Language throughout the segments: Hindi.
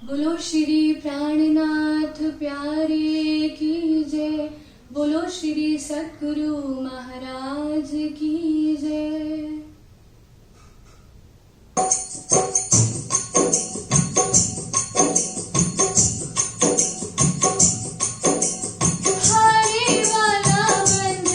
बोलो श्री प्राणनाथ प्यारे की जय। बोलो श्री सद्गुरु महाराज की जय। हरे वाला बंध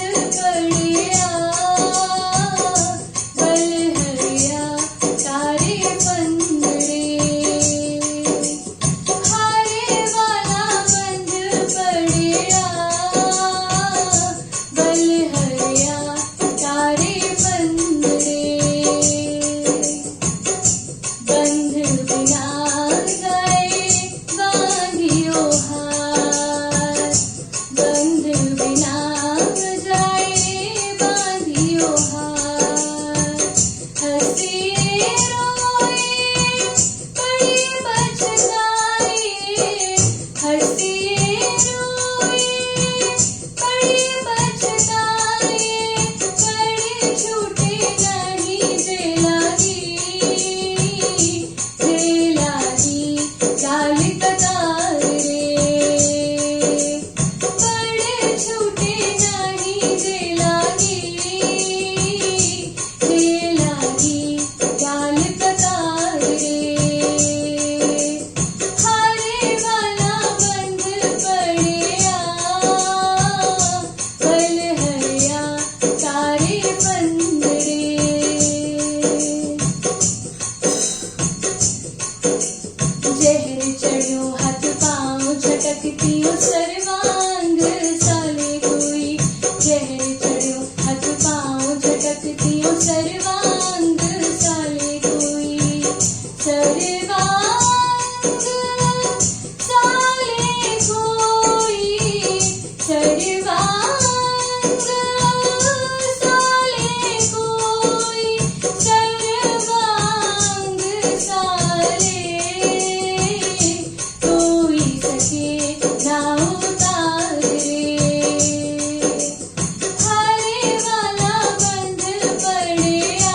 पड़े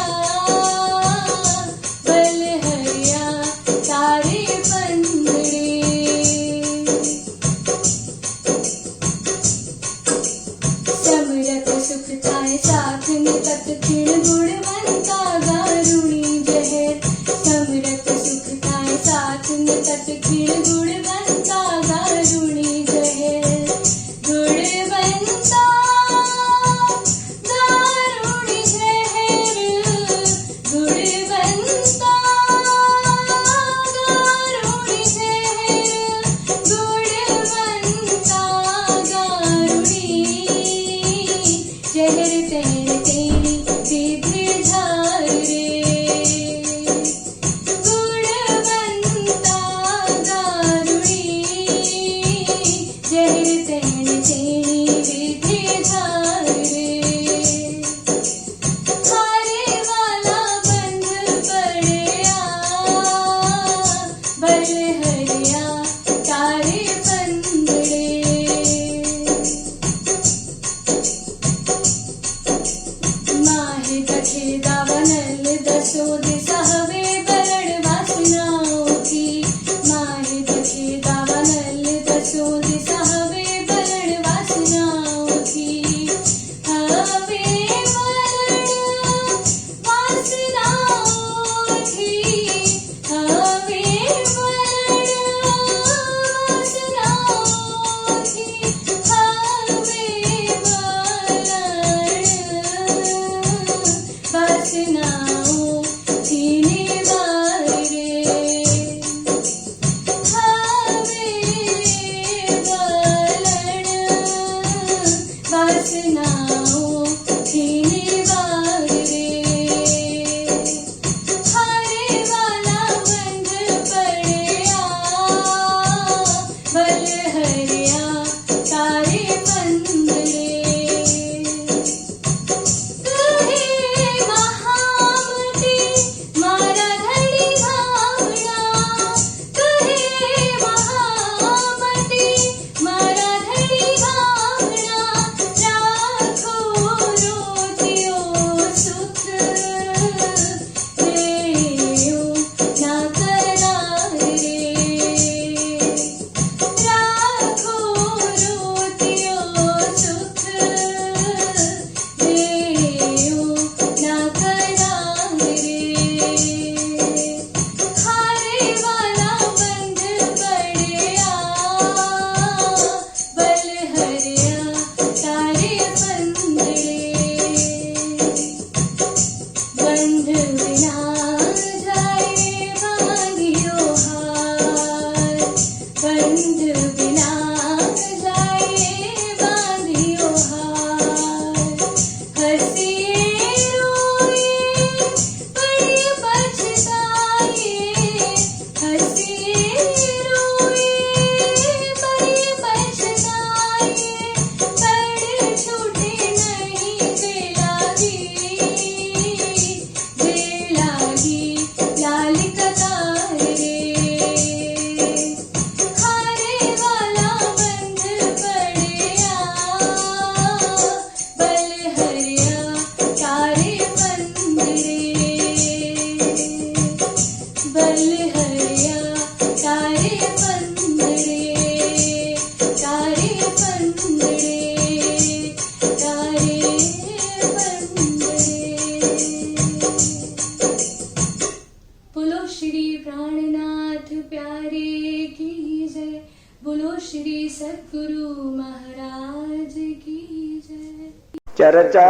चर्चा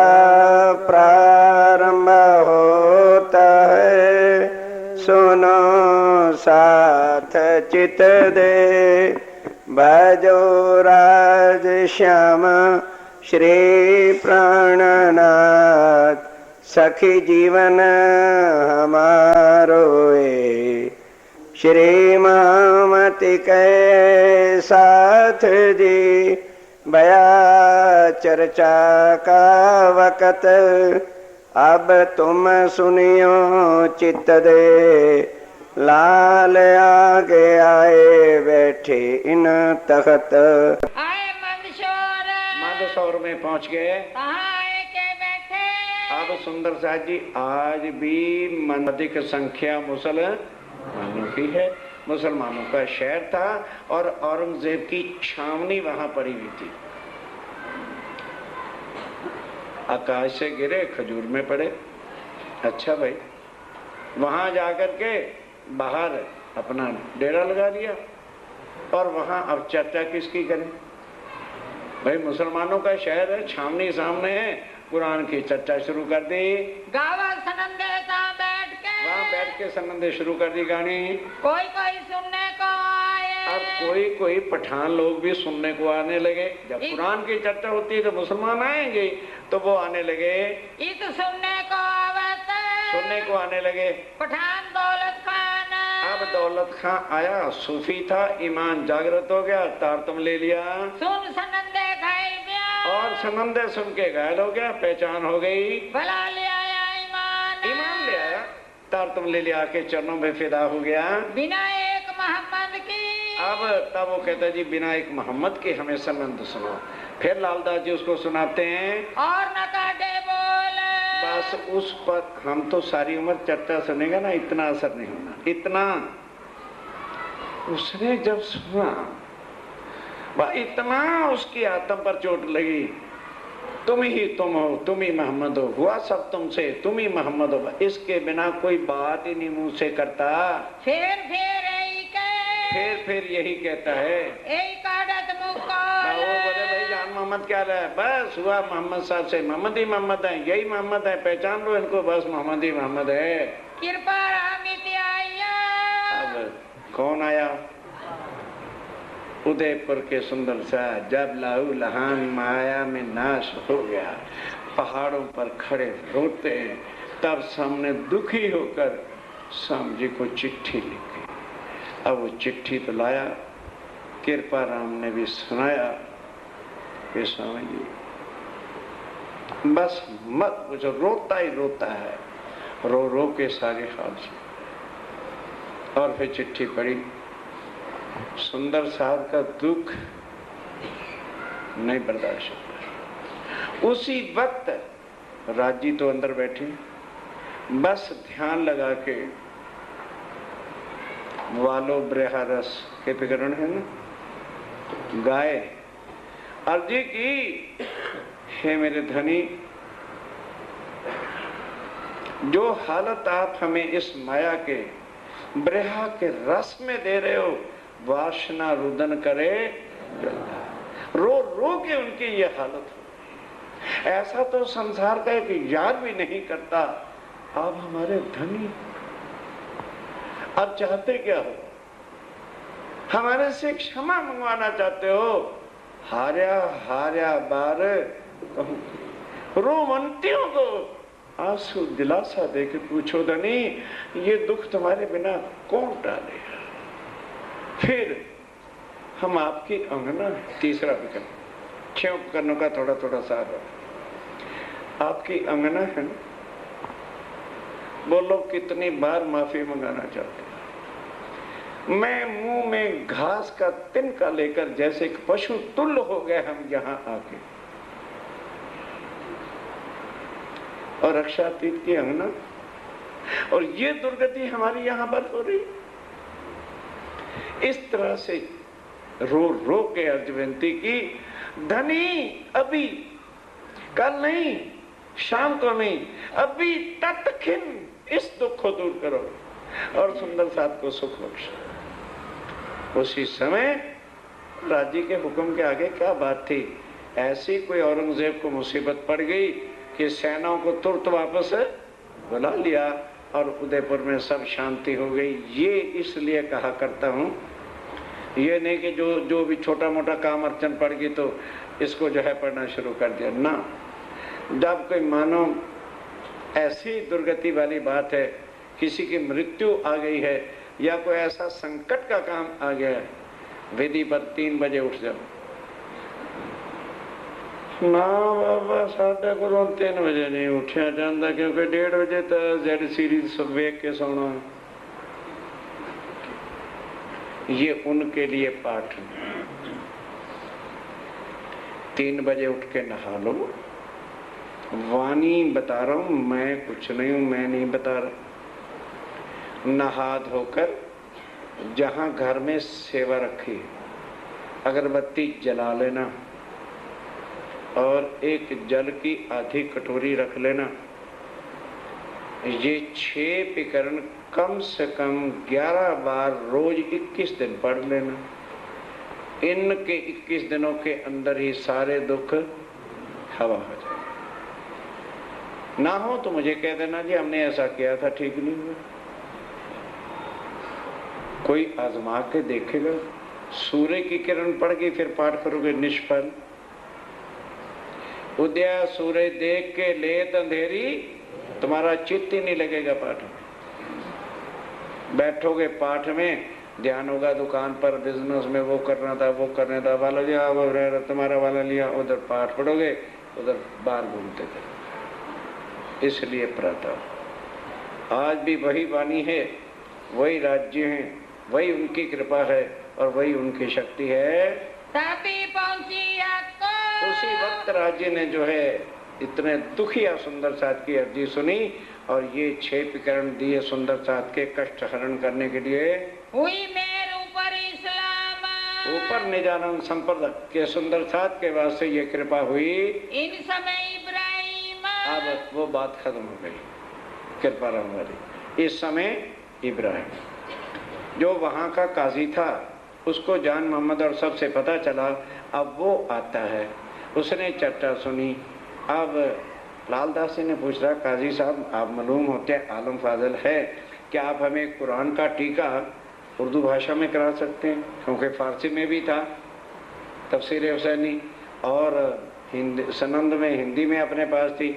प्रारंभ होता है, सुनो साथ चित दे। भजो राज श्याम श्री प्राणनाथ, सखी जीवन हमारो ए। श्री महामति के साथ जी, भया चर्चा का वक़्त, अब तुम सुनियो चित्त दे। लाल आगे आए बैठे इन तख्त। आए मंदसौर, मंदसौर में पहुंच गए। कहाँ आए के बैठे? अब सुंदर साथ जी, आज भी अधिक संख्या मुसलमानों की है। मुसलमानों का शहर था और औरंगजेब की छावनी वहां पड़ी हुई थी। आकाश से गिरे, खजूर में पड़े। अच्छा भाई, वहां जाकर के बाहर अपना डेरा लगा लिया और वहां अब चर्चा किसकी करें? भाई मुसलमानों का शहर है, छावनी सामने है, कुरान की चर्चा शुरू कर दी। गावा सनंदे बैठ के, वहां बैठ के सनंदे शुरू कर दी गानी। कोई कोई सुनने को आए। अब कोई कोई पठान लोग भी सुनने को आने लगे। जब कुरान की चर्चा होती है तो मुसलमान आएंगे, तो वो आने लगे। इत सुनने को आवत, सुनने को आने लगे। पठान दौलत खान। अब दौलत खां आया, सूफी था, ईमान जागृत हो गया, तार तुम ले लिया। सुन सनंदे घायल गया, और सनंदे सुन के घायल हो गया, पहचान हो गई। भला ले आया ईमान, ईमान ले आया, तार तुम ले लिया, के चरणों में फिदा हो गया। बिना एक मोहम्मद की। अब तब वो कहता जी, बिना एक मोहम्मद के हमें सनंद सुनो। फिर लालदास जी उसको सुनाते हैं। और न काटे बोल, बस उस पर हम तो सारी उम्र चर्चा सुनेगा ना, इतना असर नहीं होना। इतना उसने जब सुना, इतना उसकी आत्म पर चोट लगी। तुम ही तुम हो, तुम ही मोहम्मद हो, हुआ सब तुमसे, तुम ही मोहम्मद हो। इसके बिना कोई बात ही नहीं मुंह से करता। फिर यही कहता है। वो बोले भाई जान मोहम्मद क्या रहा है? बस हुआ मोहम्मद साहब से, मोहम्मद ही मोहम्मद है, यही मोहम्मद है, पहचान लो इनको, बस मोहम्मद ही मोहम्मद है। कृपा अब कौन आया? उदयपुर के सुंदर सा, जब लाहू लहान माया में नाश हो गया, पहाड़ों पर खड़े रोते हैं, तब सामने दुखी होकर स्वामी जी को चिट्ठी लिखी। अब वो चिट्ठी तो लाया, कृपा राम ने भी सुनाया कि स्वामी जी बस मत पूछो, रोता ही रोता है, रो रो के सारे हाल से। और फिर चिट्ठी पढ़ी। सुंदर साहब का दुख नहीं बर्दाश्त होता। उसी वक्त राजी तो अंदर बैठी, बस ध्यान लगा के वालो ब्रहा रस के प्रकरण है ना, गाए अर्जी की, हे मेरे धनी, जो हालत आप हमें इस माया के ब्रहा के रस में दे रहे हो, वासना रुदन करे, रो रो के उनकी ये हालत हो। ऐसा तो संसार का एक यार भी नहीं करता। आप हमारे धनी, अब चाहते क्या हो? हमारे से क्षमा मंगवाना चाहते हो? हार्या हार्या बार रोमंतियों को आंसू दिलासा देकर पूछो, धनी ये दुख तुम्हारे बिना कौन टालेगा? फिर हम आपकी अंगना, तीसरा विकल्प, 6 उपकरणों का थोड़ा थोड़ा सार हो, आपकी अंगना है ना, बोलो कितनी बार माफी मंगाना चाहते हो? मैं मुंह में घास का तिनका लेकर जैसे एक पशु तुल्य हो गए हम यहाँ आके, और रक्षातीत की अंगना, और ये दुर्गति हमारी यहाँ पर हो रही। इस तरह से रो रो के अर्ज विनती की, धनी अभी, कल नहीं, शाम को नहीं, अभी तत्क्षण इस दुख को दूर करो और सुंदर साथ को सुख बख्शो। उसी समय राजी के हुक्म के आगे क्या बात थी? ऐसी कोई औरंगजेब को मुसीबत पड़ गई कि सेनाओं को तुरंत वापस बुला लिया और उदयपुर में सब शांति हो गई। ये इसलिए कहा करता हूँ, ये नहीं कि जो भी छोटा मोटा काम अर्चन पड़ गई तो इसको जो है पढ़ना शुरू कर दिया ना। जब कोई मानो ऐसी दुर्गति वाली बात है, किसी की मृत्यु आ गई है या कोई ऐसा संकट का काम आ गया है, विधि पर 3 बजे उठ जाओ। ना बाबा साढ़े को 3 बजे नहीं उठा जाता, क्योंकि 1:30 बजे तक जेड सीरीज सब वेख के सोना। ये उनके लिए पाठ है। 3 बजे उठ के नहा लो। वाणी बता रहा हूं, मैं कुछ नहीं हूं, मैं नहीं बता रहा। नहा धोकर जहां घर में सेवा रखी अगरबत्ती जला लेना और एक जल की आधी कटोरी रख लेना। ये 6 प्रकरण कम से कम 11 बार रोज 21 दिन पढ़ लेना। इनके 21 दिनों के अंदर ही सारे दुख हवा हो जाए। ना हो तो मुझे कह देना जी हमने ऐसा किया था, ठीक नहीं हुआ। कोई आजमा के देखेगा। सूर्य की किरण पड़ गई फिर पाठ करोगे निष्फल। उदय सूर्य देख के लेत अंधेरी, तुम्हारा चित्त ही नहीं लगेगा पाठ में। बैठोगे पाठ में, ध्यान होगा दुकान पर बिजनेस में, वो करना था वो करना था, वाला लिया वो तुम्हारा वाला लिया, उधर पाठ पढ़ोगे उधर बाहर घूमते थे। इसलिए प्रातः आज भी वही वाणी है, वही राज्य है, वही उनकी कृपा है और वही उनकी शक्ति है। तभी पहुंची आपको। उसी वक्त राज्य ने जो है इतने दुखिया सुंदर साथ की अर्जी सुनी और ये 6 प्रकरण दिए सुंदर साथ के कष्ट हरण करने के लिए। हुई मेरे ऊपर इस्लाम। ऊपर निजानंद संप्रदाय के सुंदर साथ के वास्ते ये कृपा हुई। इन समय इब्राहिम। अब वो बात खत्म हो गई कृपा राम वाली। इस समय इब्राहिम जो वहां का काजी था, उसको जान मोहम्मद और सबसे पता चला। अब वो आता है, उसने चर्चा सुनी। अब लालदास ने पूछ रहा, काजी साहब आप मालूम होते हैं आलम फाजल है, क्या आप हमें कुरान का टीका उर्दू भाषा में करा सकते हैं? क्योंकि फारसी में भी था तफसीर हुसैनी और सनंद में हिंदी में अपने पास थी।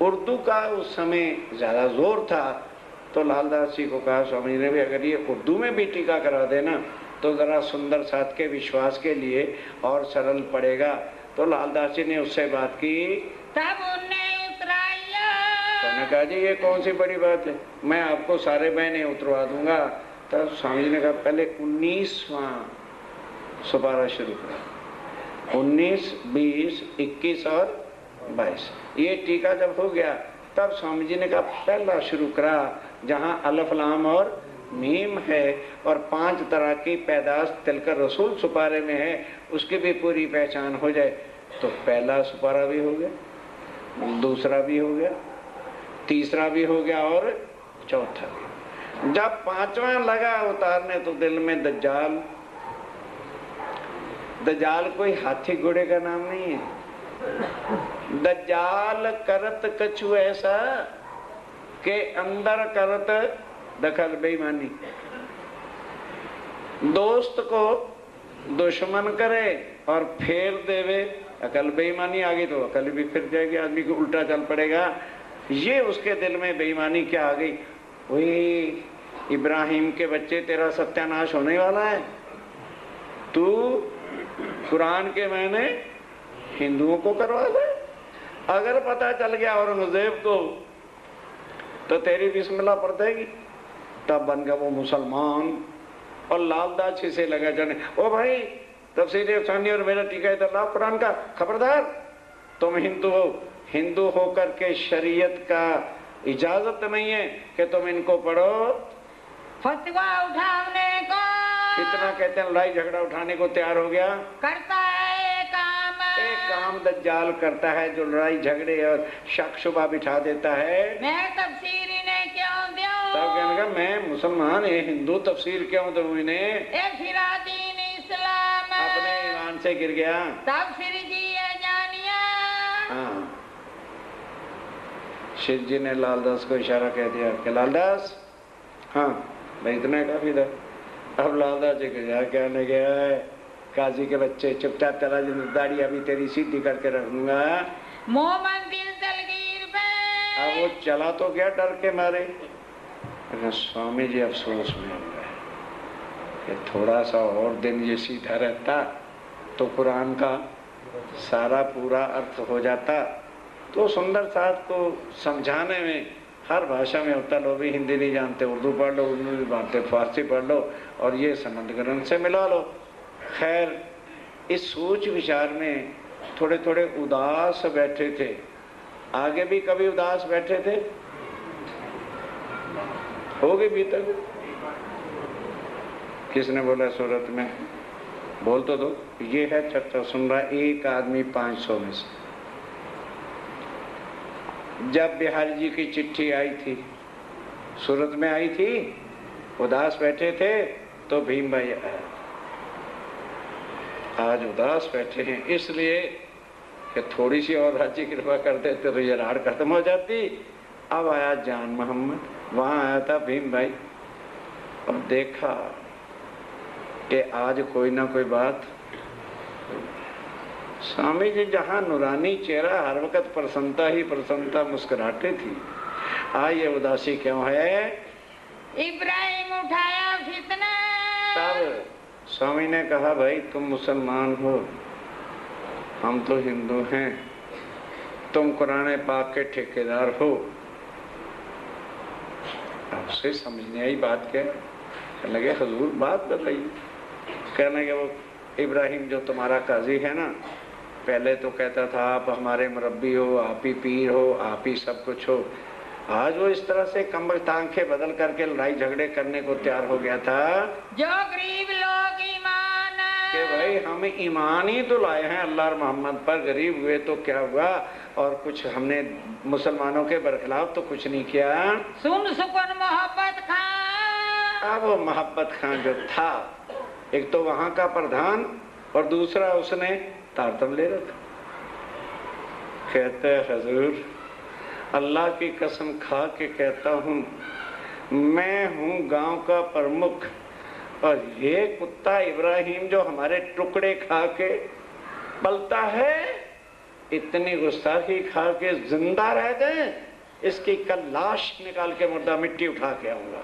उर्दू का उस समय ज़्यादा जोर था तो लालदास जी को कहा स्वामी ने भी अगर ये उर्दू में भी टीका करा देना तो ज़रा सुंदर साथ के विश्वास के लिए और सरल पड़ेगा। तो लालदास जी ने उससे बात की। तब उन्हें उतराया। तो उन्होंने कहा जी ये कौन सी बड़ी बात है, मैं आपको सारे बहने उतरवा दूंगा। तब स्वामी जी ने कहा पहले 19वां सुपारा शुरू करा। 19, 20, 21 और 22 ये टीका जब हो गया तब स्वामी जी ने कहा पहला शुरू करा जहाँ अलफ लाम और मीम है और 5 तरह की पैदाश तिलकर रसूल सुपारे में है, उसकी भी पूरी पहचान हो जाए। तो पहला सुपारा भी हो गया, दूसरा भी हो गया, तीसरा भी हो गया और चौथा भी। जब 5वां लगा उतारने तो दिल में दज्जाल। दज्जाल कोई हाथी घोड़े का नाम नहीं है। दज्जाल करत कछु ऐसा के अंदर करत दखल बेईमानी। दोस्त को दुश्मन करे और फेर देवे, अकल बेईमानी आ गई तो अकल भी फिर जाएगी, आदमी को उल्टा चल पड़ेगा। ये उसके दिल में बेईमानी क्या आ गई, वही इब्राहिम के बच्चे तेरा सत्यानाश होने वाला है। तू कुरान के मैंने हिंदुओं को करवा दे। अगर पता चल गया औरंगजेब को तो तेरी बिस्मिल्लाह पढ़ देगी। तब बन गया वो मुसलमान। और लालदास जी से लगा जाने, ओ भाई तफसीर हुसैनी और मेरा टीका इधर लाओ कुरान का, खबरदार तुम हिंदू हो। हिंदू होकर के शरीयत का इजाजत नहीं है कि तुम इनको पढ़ो। फतवा उठाने को कितना कहते हैं लड़ाई झगड़ा उठाने को तैयार हो गया। करता है एक काम दज्जाल करता है जो लड़ाई झगड़े और शक शुबा बिठा देता है। मैं तफसीर इन्हें क्यों दूं? तब कहने का मैं मुसलमान है, हिंदू तफसीर क्यों दूं इन्हें? ए फिरा दीन इस्लाम अपने ईमान से गिर गया। तब फिर जिए जा हाँ, शिव जी ने लालदास को इशारा कह दिया कि लालदास, हाँ भाई इतना काफी था। अब लालदास जी को जा कहने गया है, काजी के बच्चे चुपचाप चला जा, दाढ़ी अभी तेरी सीधी करके रखूंगा। मोह मंदिर दलगीर पे अब वो चला तो गया डर के मारे। स्वामी जी अफसोस में हो गए कि थोड़ा सा और दिन ये सीधा रहता तो कुरान का सारा पूरा अर्थ हो जाता। तो सुंदर साथ को समझाने में हर भाषा में होता, लोग भी हिंदी नहीं जानते, उर्दू पढ़ लो, उर्दू नहीं जानते, फारसी पढ़ लो और ये संबंध ग्रंथ से मिला लो। खैर, इस सोच विचार में थोड़े थोड़े उदास बैठे थे। आगे भी कभी उदास बैठे थे? हो गए भी तक? किसने बोला सूरत में? बोल तो दो। ये है चर्चा सुन रहा एक आदमी 500 में से। जब बिहारी जी की चिट्ठी आई थी, सूरत में आई थी, उदास बैठे थे, तो भीम भाई आया। आज उदास बैठे हैं इसलिए कि थोड़ी सी और राज्य कृपा कर देते तो ये राड़ खत्म हो जाती। अब आया जान मोहम्मद, वहां आया था भीम भाई और देखा कि आज कोई ना कोई बात। स्वामी जी जहां नूरानी चेहरा, हर वक्त प्रसन्नता ही प्रसन्नता, मुस्कुराते थी, आज ये उदासी क्यों है? इब्राहिम उठाया फितना। तब स्वामी ने कहा, भाई तुम मुसलमान हो, हम तो हिंदू हैं, तुम कुरान पाक के ठेकेदार हो। आपसे समझने आई बात क्या? कहने लगे हुजूर बात बताइए। कहने लगे वो इब्राहिम जो तुम्हारा काजी है ना, पहले तो कहता था आप हमारे मुरब्बी हो, आप ही पीर हो, आप ही सब कुछ हो। आज वो इस तरह से कमबख्त आंखें बदल करके लड़ाई झगड़े करने को तैयार हो गया था जो गरीब लोग ईमान कि भाई हम ईमान ही तो लाए हैं अल्लाह और मोहम्मद पर, गरीब हुए तो क्या हुआ, और कुछ हमने मुसलमानों के बरखिलाफ तो कुछ नहीं किया। सुन सुकन मोहब्बत खां। अब वो मोहब्बत खान जो था, एक तो वहां का प्रधान और दूसरा उसने तारतम ले रखा। कहते हुजूर अल्लाह की कसम खा के कहता हूँ, मैं हूँ गांव का प्रमुख और ये कुत्ता इब्राहिम जो हमारे टुकड़े खा के पलता है, इतनी गुस्ताखी खा के जिंदा रह गए, इसकी कल लाश निकाल के मुर्दा मिट्टी उठा के आऊंगा।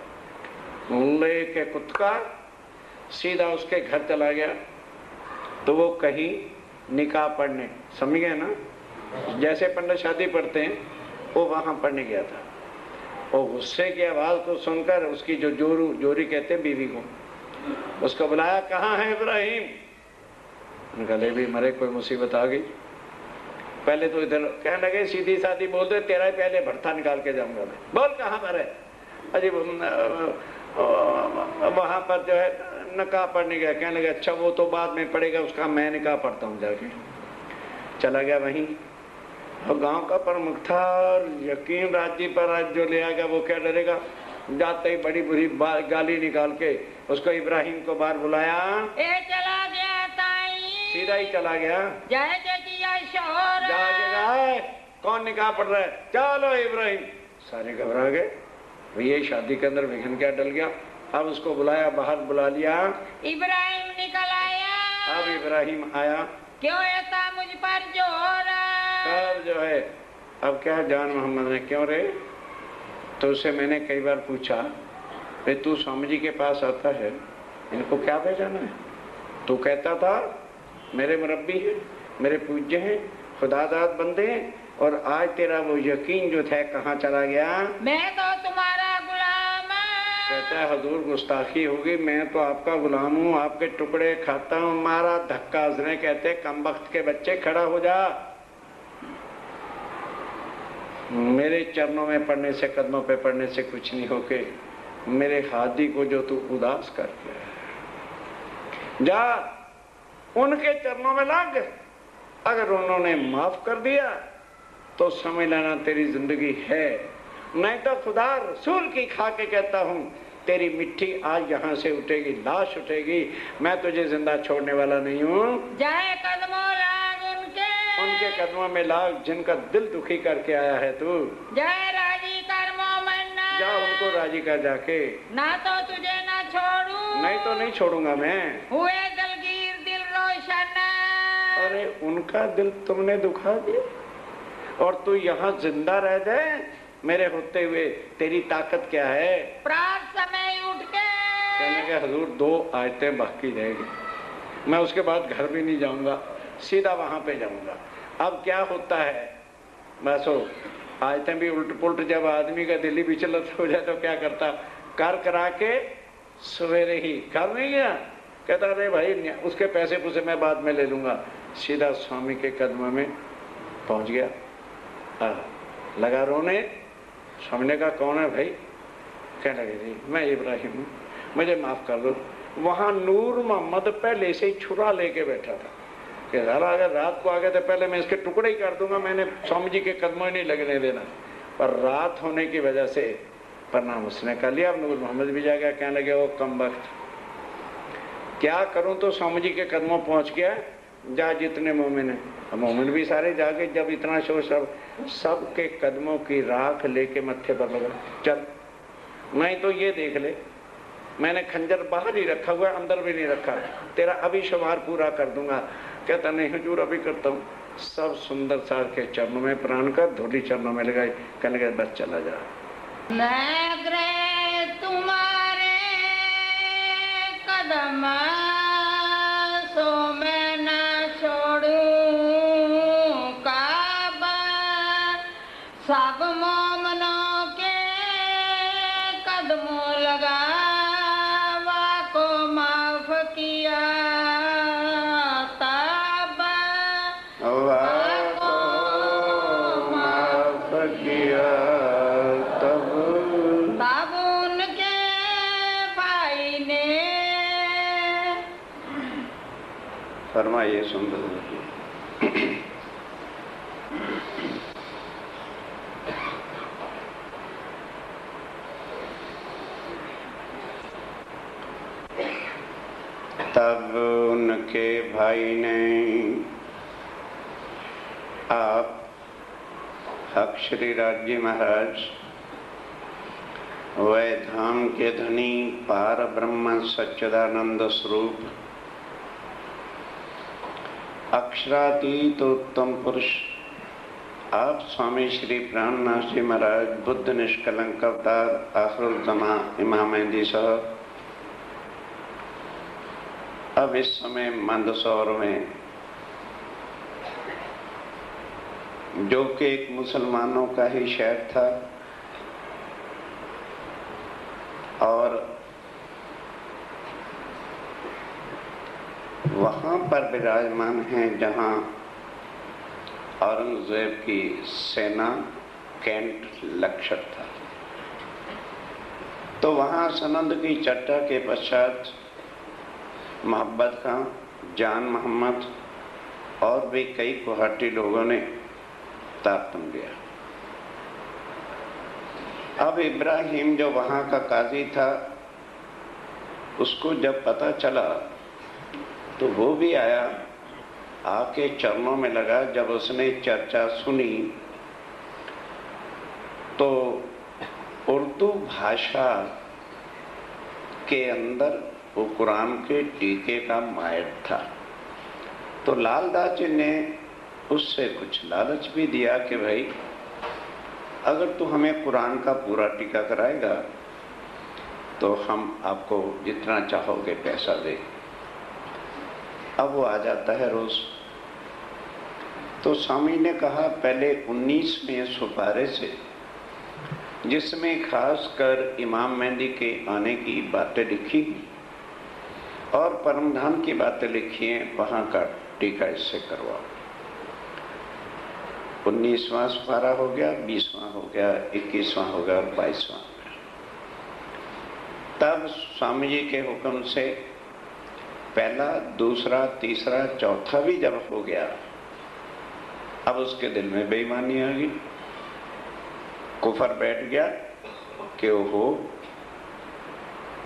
ले के कुत्ता सीधा उसके घर चला गया। तो वो कहीं निकाह पढ़ने, समझ गए ना, जैसे पंडित शादी पढ़ते हैं, वो वहां पढ़ने गया था। वो गुस्से की आवाज को सुनकर उसकी जो जोरी कहते हैं बीवी को, उसको बुलाया, कहाँ है इब्राहिम? गले भी मरे, कोई मुसीबत आ गई। पहले तो इधर कहने लगे सीधी सादी बोल दे, तेरा ही पहले भरता निकाल के जाऊंगा मैं। बोल कहाँ पर है? अजी वहां पर जो है निकाह पढ़ने गया। कहने लगे अच्छा वो तो बाद में पढ़ेगा, उसका मैं निकाह पढ़ता हूँ जाके। चला गया वहीं, और गांव का प्रमुख था, और यकीन राज्य पर आज जो ले आएगा वो क्या डरेगा। जाते ही बड़ी बुरी गाली निकाल के उसको इब्राहिम को बाहर बुलाया। ए चला गया ताई, सीधा ही चला गया। जय जय किया शोर। जाके कौन निकाह पढ़ रहा है? चलो इब्राहिम। सारे घबरा गए, ये शादी के अंदर विघ्न क्या डल गया। अब उसको बुलाया, बाहर बुला लिया। इब्राहिम निकल आया। अब इब्राहिम आया। क्यों ऐसा मुझ पर जोर? अब जो है, अब क्या जान मोहम्मद ने क्यों रे? तो उससे मैंने कई बार पूछा, भाई तू स्वामी जी के पास आता है, इनको क्या पहचाना है? तू कहता था मेरे मुरब्बी है, मेरे पूज्य हैं, खुदादाद बंदे हैं, और आज तेरा वो यकीन जो था कहाँ चला गया? मैं तो तुम्हारा गुलाम। कहता है हुजूर गुस्ताखी होगी, मैं तो आपका गुलाम हूँ, आपके टुकड़े खाता हूँ। मारा धक्का। उसने कहते कमबख्त के बच्चे खड़ा हो जा, मेरे चरणों में पड़ने से, कदमों पे पड़ने से कुछ नहीं होके मेरे हादी को जो तू उदास कर दिया, जा उनके चरणों में लग। अगर उन्होंने माफ कर दिया तो समझ लेना तेरी जिंदगी है, नहीं तो खुदा रसूल की खा के कहता हूँ तेरी मिट्टी आज यहाँ से उठेगी, लाश उठेगी। मैं तुझे जिंदा छोड़ने वाला नहीं हूँ। जाए कदमों लाग उनके कदमों में लाग जिनका दिल दुखी करके आया है तू। जय राजी कर मोमन जा उनको राजी कर जाके। ना तो तुझे ना छोड़ू। नहीं तो नहीं छोड़ूंगा मैं। हुए दलगीर दिल रोशन। अरे उनका दिल तुमने दुखा दिया और तू यहाँ जिंदा रह जाए मेरे होते हुए। तेरी ताकत क्या है? प्रात समय उठ के कहने के हजूर 2 आयतें बाकी रहेगी, मैं उसके बाद घर भी नहीं जाऊंगा, सीधा वहां पे जाऊंगा। अब क्या होता है बस हो आयतें भी उल्ट पुल्ट, जब आदमी का दिल ही विचलित हो जाए तो क्या करता, कर करा के सवेरे ही कर नहीं गया, कहता अरे भाई उसके पैसे पूसे मैं बाद में ले लूंगा। सीधा स्वामी के कदमों में पहुंच गया, लगा रोने। स्वामी ने कहा कौन है भाई? कहने लगे जी मैं इब्राहिम हूँ, मुझे माफ कर दो। वहां नूर मोहम्मद पहले से ही छुरा लेके बैठा था कि साला अगर रात को आ गए तो पहले मैं इसके टुकड़े ही कर दूंगा, मैंने स्वामी जी के कदमों ही नहीं लगने देना। पर रात होने की वजह से प्रणाम उसने कर लिया। अब नूर मोहम्मद भी जा गया, कहने लगे वो कम वक्त क्या करूं, तो स्वामी जी के कदमों पहुंच गया। जा जितने मोमिन है, मोमिन भी सारे जाके जब इतना शोर सब के कदमों की राख लेके मत्थे पर लगा, चल नहीं तो ये देख ले मैंने खंजर बाहर ही रखा हुआ, अंदर भी नहीं रखा, तेरा अभी शुमार पूरा कर दूंगा। कहता नहीं हुजूर अभी करता हूँ। सब सुंदर सार के चरणों में प्राण कर धोली चरणों में लगाई, कहने लगे बस चला जा। मैं ग्रह तुम्हारे कदम सो मैं न छोड़ू काबा, सब मोमनों के कदमों लगावा को माफ किया तब माफ किया तब उनके भाई ने फरमाइए सुंदर। तब उनके भाई ने आप हक श्री राज्य महाराज वह धाम के धनी पार ब्रह्म सच्चिदानंद स्वरूप अक्षरातीत उत्तम पुरुष आप स्वामी श्री प्राणनाथ जी महाराज बुद्ध निष्कलंक अवतार आखिरुल ज़मा इमाम मेहदी साहब अब इस समय मंदसौर में, जो कि एक मुसलमानों का ही शहर था और वहां पर विराजमान हैं जहां औरंगजेब की सेना कैंट लक्षर था। तो वहां सनंद की चर्चा के पश्चात मोहब्बत खां, जान मोहम्मद और भी कई गुवाहाटी लोगों ने तारतम लिया। अब इब्राहिम जो वहां का काजी था उसको जब पता चला तो वो भी आया, आके चरणों में लगा। जब उसने चर्चा सुनी तो उर्दू भाषा के अंदर वो कुरान के टीके का माहिर था। तो लालदास जी ने उससे कुछ लालच भी दिया कि भाई अगर तू हमें कुरान का पूरा टीका कराएगा तो हम आपको जितना चाहोगे पैसा दे। अब वो आ जाता है रोज। तो स्वामी ने कहा पहले 19वें सुपारे से, जिसमें खासकर इमाम मेहदी के आने की बातें लिखी और परमधाम की बातें लिखी हैं, वहां का टीका इससे करवाओ। 19वां सुपारा हो गया, 20वां हो गया, 21वां हो गया और 22वां हो गया। तब स्वामी जी के हुक्म से पहला, दूसरा, तीसरा, चौथा भी जब हो गया, अब उसके दिल में बेईमानी आ गई, कुफर बैठ गया कि ओहो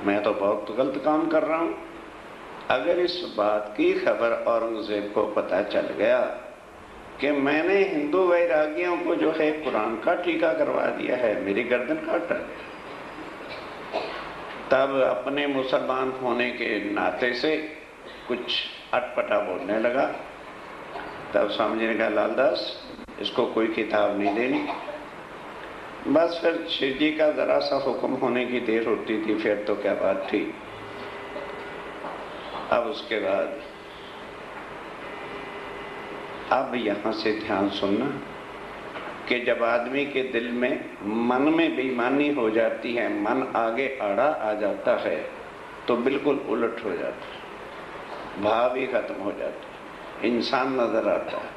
मैं तो बहुत गलत काम कर रहा हूं। अगर इस बात की खबर औरंगजेब को पता चल गया कि मैंने हिंदू वैरागियों को जो है कुरान का टीका करवा दिया है, मेरी गर्दन काट डाली। तब अपने मुसलमान होने के नाते से कुछ अटपटा बोलने लगा। तब स्वामी जी ने कहा, लालदास इसको कोई किताब नहीं देनी। बस फिर शिव जी का जरा सा हुक्म होने की देर होती थी, फिर तो क्या बात थी। अब उसके बाद अब यहां से ध्यान सुनना कि जब आदमी के दिल में मन में बेईमानी हो जाती है, मन आगे आड़ा आ जाता है, तो बिल्कुल उलट हो जाता है, भाव ही खत्म हो जाता है, इंसान नजर आता है।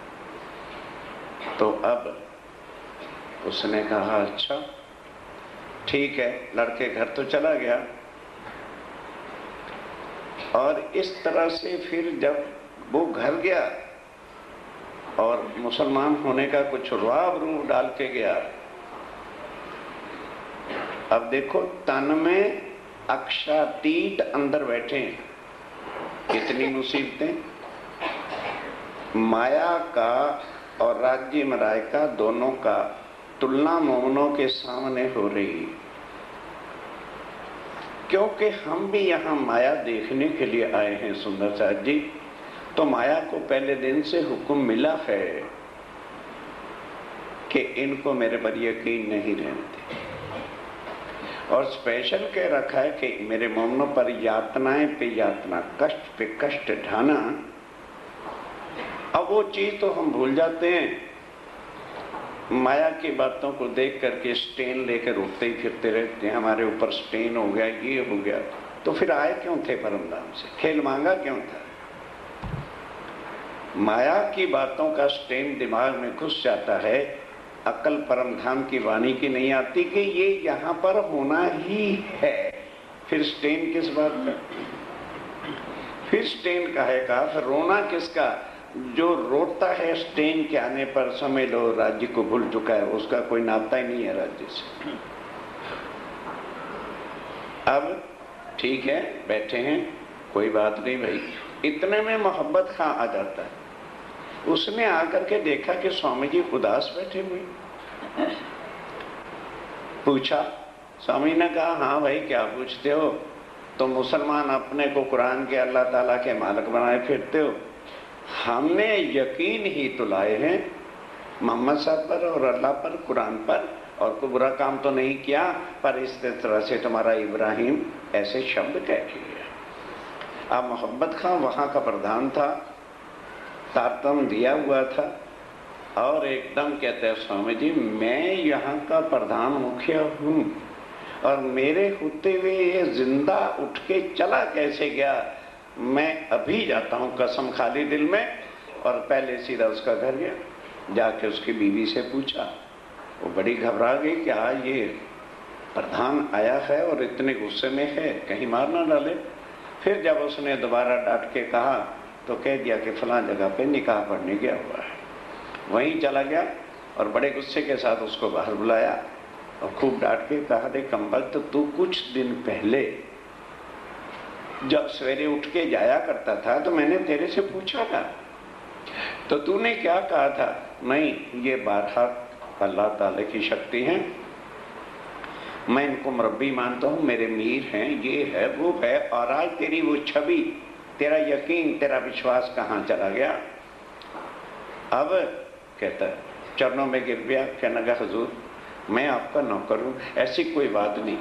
तो अब उसने कहा, अच्छा ठीक है, लड़के घर तो चला गया। और इस तरह से फिर जब वो घर गया और मुसलमान होने का कुछ रुआब रूप डाल के गया, अब देखो तन में अक्षातीत अंदर बैठे हैं, कितनी मुसीबतें। माया का और राज्य मराय का दोनों का तुलना मोमनों के सामने हो रही है, क्योंकि हम भी यहाँ माया देखने के लिए आए हैं सुंदर साथ जी। तो माया को पहले दिन से हुक्म मिला है कि इनको मेरे पर यकीन नहीं रहते, और स्पेशल कह रखा है कि मेरे मोमनों पर यातनाएं पे यातना, कष्ट पे कष्ट ढाना। अब वो चीज तो हम भूल जाते हैं, माया की बातों को देख करके स्टेन लेकर उठते ही फिरते रहते हैं, हमारे ऊपर स्टेन हो गया, ये हो गया। तो फिर आए क्यों थे परमधाम से, खेल मांगा क्यों था? माया की बातों का स्टेन दिमाग में घुस जाता है, अकल परमधाम की वाणी की नहीं आती कि ये यहाँ पर होना ही है। फिर स्टेन किस बात का, फिर स्टेन काहे का, फिर रोना किसका? जो रोता है स्टेन के आने पर समझ लो राज्य को भूल चुका है, उसका कोई नाता ही नहीं है राज्य से। अब ठीक है, बैठे हैं, कोई बात नहीं भाई। इतने में मोहब्बत खां आ जाता है। उसने आकर के देखा कि स्वामी जी उदास बैठे हुए। पूछा, स्वामी ने कहा, हाँ भाई क्या पूछते हो? तो मुसलमान अपने को कुरान के अल्लाह ताला के मालिक बनाए फिरते हो। हमने यकीन ही तो लाए हैं मोहम्मद साहब पर और अल्लाह पर, कुरान पर, और कोई बुरा काम तो नहीं किया। पर इस तरह से तुम्हारा इब्राहिम ऐसे शब्द कह किया। अब मोहब्बत खां वहां का प्रधान था, तारतम दिया हुआ था, और एकदम कहते हैं, स्वामी जी मैं यहाँ का प्रधान मुखिया हूँ, और मेरे होते हुए ये जिंदा उठ के चला कैसे गया? मैं अभी जाता हूँ कसम खाली दिल में। और पहले सीधा उसका घर गया, जाके उसकी बीवी से पूछा। वो बड़ी घबरा गई कि आज ये प्रधान आया है और इतने गुस्से में है, कहीं मार ना डाले। फिर जब उसने दोबारा डांट के कहा तो कह दिया कि फलां जगह पे निकाह पढ़ने गया हुआ है। वहीं चला गया और बड़े गुस्से के साथ उसको बाहर बुलाया और खूब डांट के कहा, देख कमबख्त, तू कुछ दिन पहले जब सवेरे उठ के जाया करता था तो मैंने तेरे से पूछा था, तो तूने क्या कहा था? नहीं, ये बात अल्लाह ताला की शक्ति है, मैं इनको मुरब्बी मानता हूँ, मेरे मीर हैं, ये है वो है। और आज तेरी वो छवि, तेरा यकीन, तेरा विश्वास कहाँ चला गया? अब कहता है, चरणों में गिर गया, कहने लगा, हुजूर मैं आपका नौकर हूँ, ऐसी कोई बात नहीं।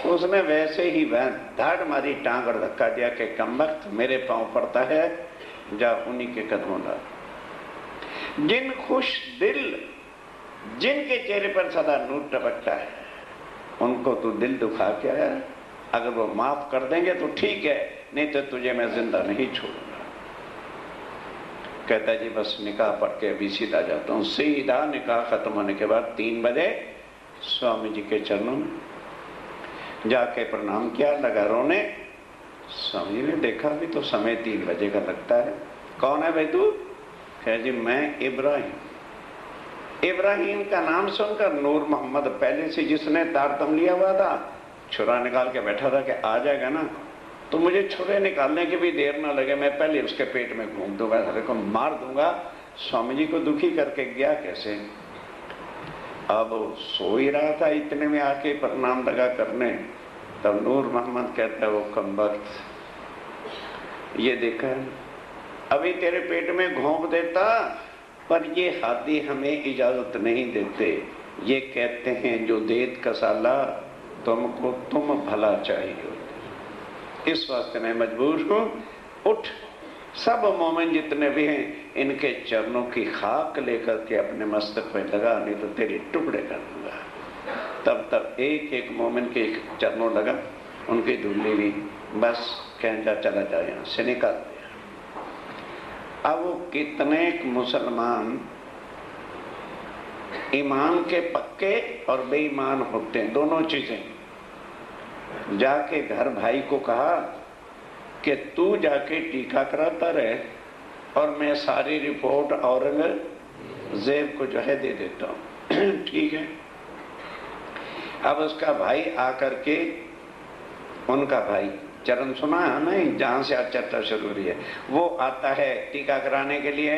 उसने वैसे ही वह धाड़ मारी, टांग और धक्का दिया कि कमबख्त मेरे पांव पड़ता है, जा उन्हीं के कदमों डाल। जिन खुश दिल, जिनके चेहरे पर सदा नूर टपकता है, उनको तू दिल दुखा के आया। अगर वो माफ कर देंगे तो ठीक है, नहीं तो तुझे मैं जिंदा नहीं छोड़ूंगा। कहता जी बस निकाह पढ़ के अभी सीधा जाता हूँ। सीधा निकाह खत्म होने के बाद 3 बजे स्वामी जी के चरणों में जाके प्रणाम किया, लगा रोने। स्वामी जी ने देखा भी तो समय 3 बजे का लगता है। कौन है भाई तू? कह जी मैं इब्राहिम। इब्राहिम का नाम सुनकर नूर मोहम्मद पहले से जिसने तारतम लिया हुआ था, छुरा निकाल के बैठा था कि आ जाएगा ना तो मुझे छुरे निकालने की भी देर ना लगे, मैं पहले उसके पेट में घूम दूंगा, सारे को मार दूंगा। स्वामी जी को दुखी करके गया कैसे? अब सो ही रहा था, इतने में आके प्रणाम लगा करने, तब नूर मोहम्मद कहता है वो कमबख्त, ये देखा अभी तेरे पेट में घोंप देता, पर ये हाथी हमें इजाजत नहीं देते। ये कहते हैं जो देत कसाला तुमको तुम भला चाहिए, इस वास्ते मैं मजबूर हूं। उठ, सब मोमिन जितने भी हैं इनके चरणों की खाक लेकर के अपने मस्तक पे लगा, नहीं तो तेरे टुकड़े कर दूंगा। तब तब एक एक मोमिन के चरणों लगा, उनकी धूली भी बस कहता चला जाए, यहाँ से निकाल दिया। अब वो कितने मुसलमान ईमान के पक्के और बेईमान होते हैं, दोनों चीजें। जाके घर भाई को कहा कि तू जाके टीका कराता रहे और मैं सारी रिपोर्ट औरंगजेब को जो है दे देता हूं। ठीक है। अब उसका भाई आकर के, उनका भाई चरण सुना है नहीं, जहां से आज चर्चा शुरू हुई है, वो आता है टीका कराने के लिए।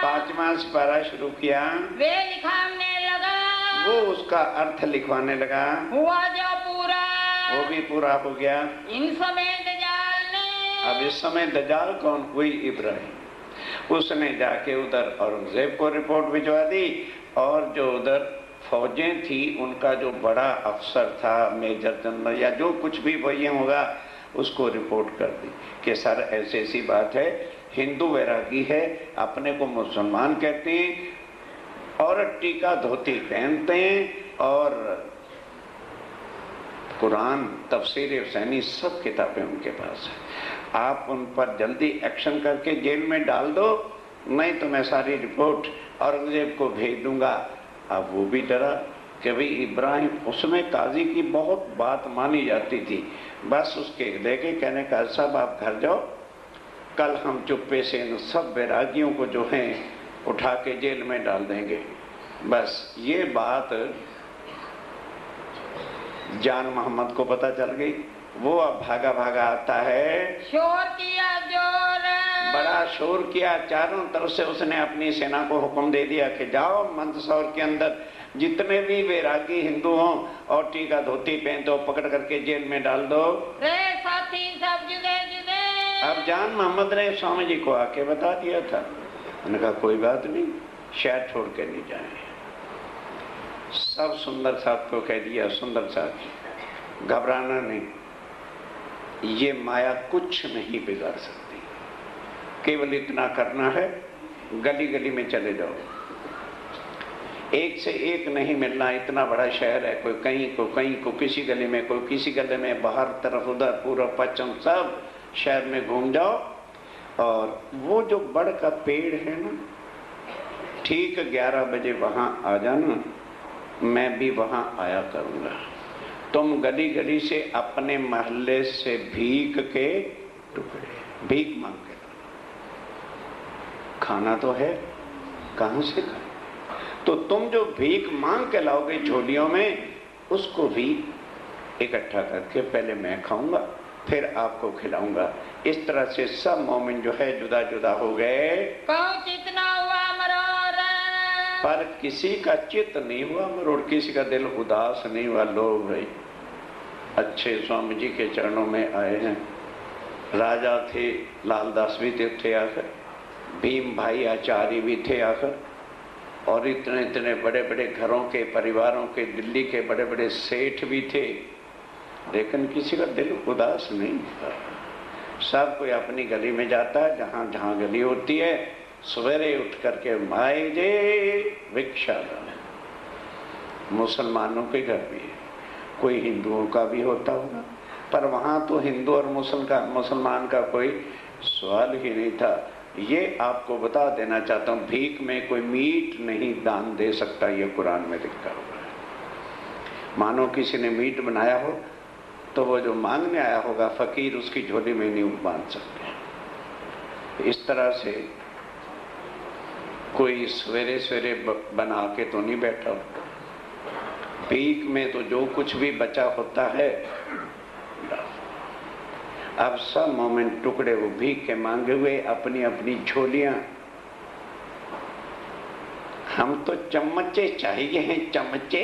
5वां सिपारा शुरू किया, वे लिखाने लगा, वो उसका अर्थ लिखवाने लगा, हुआ जो पूरा, वो भी पूरा हो गया। इन समय दजाल ने, अब इस समय दजाल कौन हुई? इब्राहिम। उसने जाके उधर औरंगजेब को रिपोर्ट भिजवा दी, और जो उधर फौजें थी उनका जो बड़ा अफसर था, मेजर जनरल या जो कुछ भी वही होगा, उसको रिपोर्ट कर दी कि सर ऐसी ऐसी बात है, हिंदू वैरागी है, अपने को मुसलमान कहते हैं, और टीका धोती पहनते हैं, और कुरान, तफसीर हुसैनी सब किताबें उनके पास है। आप उन पर जल्दी एक्शन करके जेल में डाल दो, नहीं तो मैं सारी रिपोर्ट औरंगजेब को भेज दूंगा। अब वो भी डरा कि भाई इब्राहिम, उसमें काजी की बहुत बात मानी जाती थी, बस उसके लेके कहने का साहब आप घर जाओ, कल हम चुप्पे से इन सब बैरागियों को जो हैं उठा के जेल में डाल देंगे। बस ये बात जान मोहम्मद को पता चल गई। वो अब भागा भागा आता है, शोर किया जोर, बड़ा शोर किया, चारों तरफ से उसने अपनी सेना को हुक्म दे दिया कि जाओ मंदसौर के अंदर जितने भी वैरागी हिंदू हों और टीका धोती पहन तो पकड़ करके जेल में डाल दो। रे साथी सब जुदे जुदे। अब जान मोहम्मद ने स्वामी जी को आके बता दिया था। उन्होंने कहा कोई बात नहीं, शहर छोड़ के नहीं जाएंगे। सब सुंदर साहब को कह दिया, सुंदर साहब घबराना नहीं, ये माया कुछ नहीं बिगाड़ सकती, केवल इतना करना है, गली गली में चले जाओ, एक से एक नहीं मिलना, इतना बड़ा शहर है, कोई कहीं को किसी गली में, कोई किसी गली में, बाहर तरफ उधर पूर्व पश्चिम सब शहर में घूम जाओ। और वो जो बड़ का पेड़ है ना, ठीक 11 बजे वहां आ जाना, मैं भी वहां आया करूंगा। तुम गली गली से अपने मोहल्ले से भीख के टुकड़े, भीख मांग के, खाना तो है, कहां से खाए? तो तुम जो भीख मांग के लाओगे झोलियों में, उसको भी इकट्ठा करके पहले मैं खाऊंगा, फिर आपको खिलाऊंगा। इस तरह से सब मोमिन जो है जुदा जुदा हो गए। चित ना हुआ मरोड़, पर किसी का चित्त नहीं हुआ मरोड़, किसी का दिल उदास नहीं हुआ। लोग भाई अच्छे स्वामी जी के चरणों में आए हैं। राजा थे, लालदास भी थे आकर, भीम भाई आचार्य भी थे आकर, और इतने इतने बड़े बड़े घरों के परिवारों के, दिल्ली के बड़े बड़े सेठ भी थे, लेकिन किसी का दिल उदास नहीं था। सब कोई अपनी गली में जाता है, जहाँ जहाँ गली होती है, सवेरे उठ करके माए जे भिक्षा लाओ। मुसलमानों के घर भी है, कोई हिंदुओं का भी होता होगा, पर वहाँ तो हिंदू और मुसलमान का कोई सवाल ही नहीं था। ये आपको बता देना चाहता हूँ, भीख में कोई मीट नहीं दान दे सकता, ये कुरान में लिखा हुआ है। मानो किसी ने मीट बनाया हो तो वो जो मांगने आया होगा फकीर, उसकी झोली में नहीं बांध सकते। इस तरह से कोई सवेरे सवेरे बना के तो नहीं बैठा होता। भीख में तो जो कुछ भी बचा होता है, अब सब मोमेंट टुकड़े वो भीख के मांगे हुए अपनी अपनी झोलियां। हम तो चम्मचे चाहिए हैं, चम्मचे।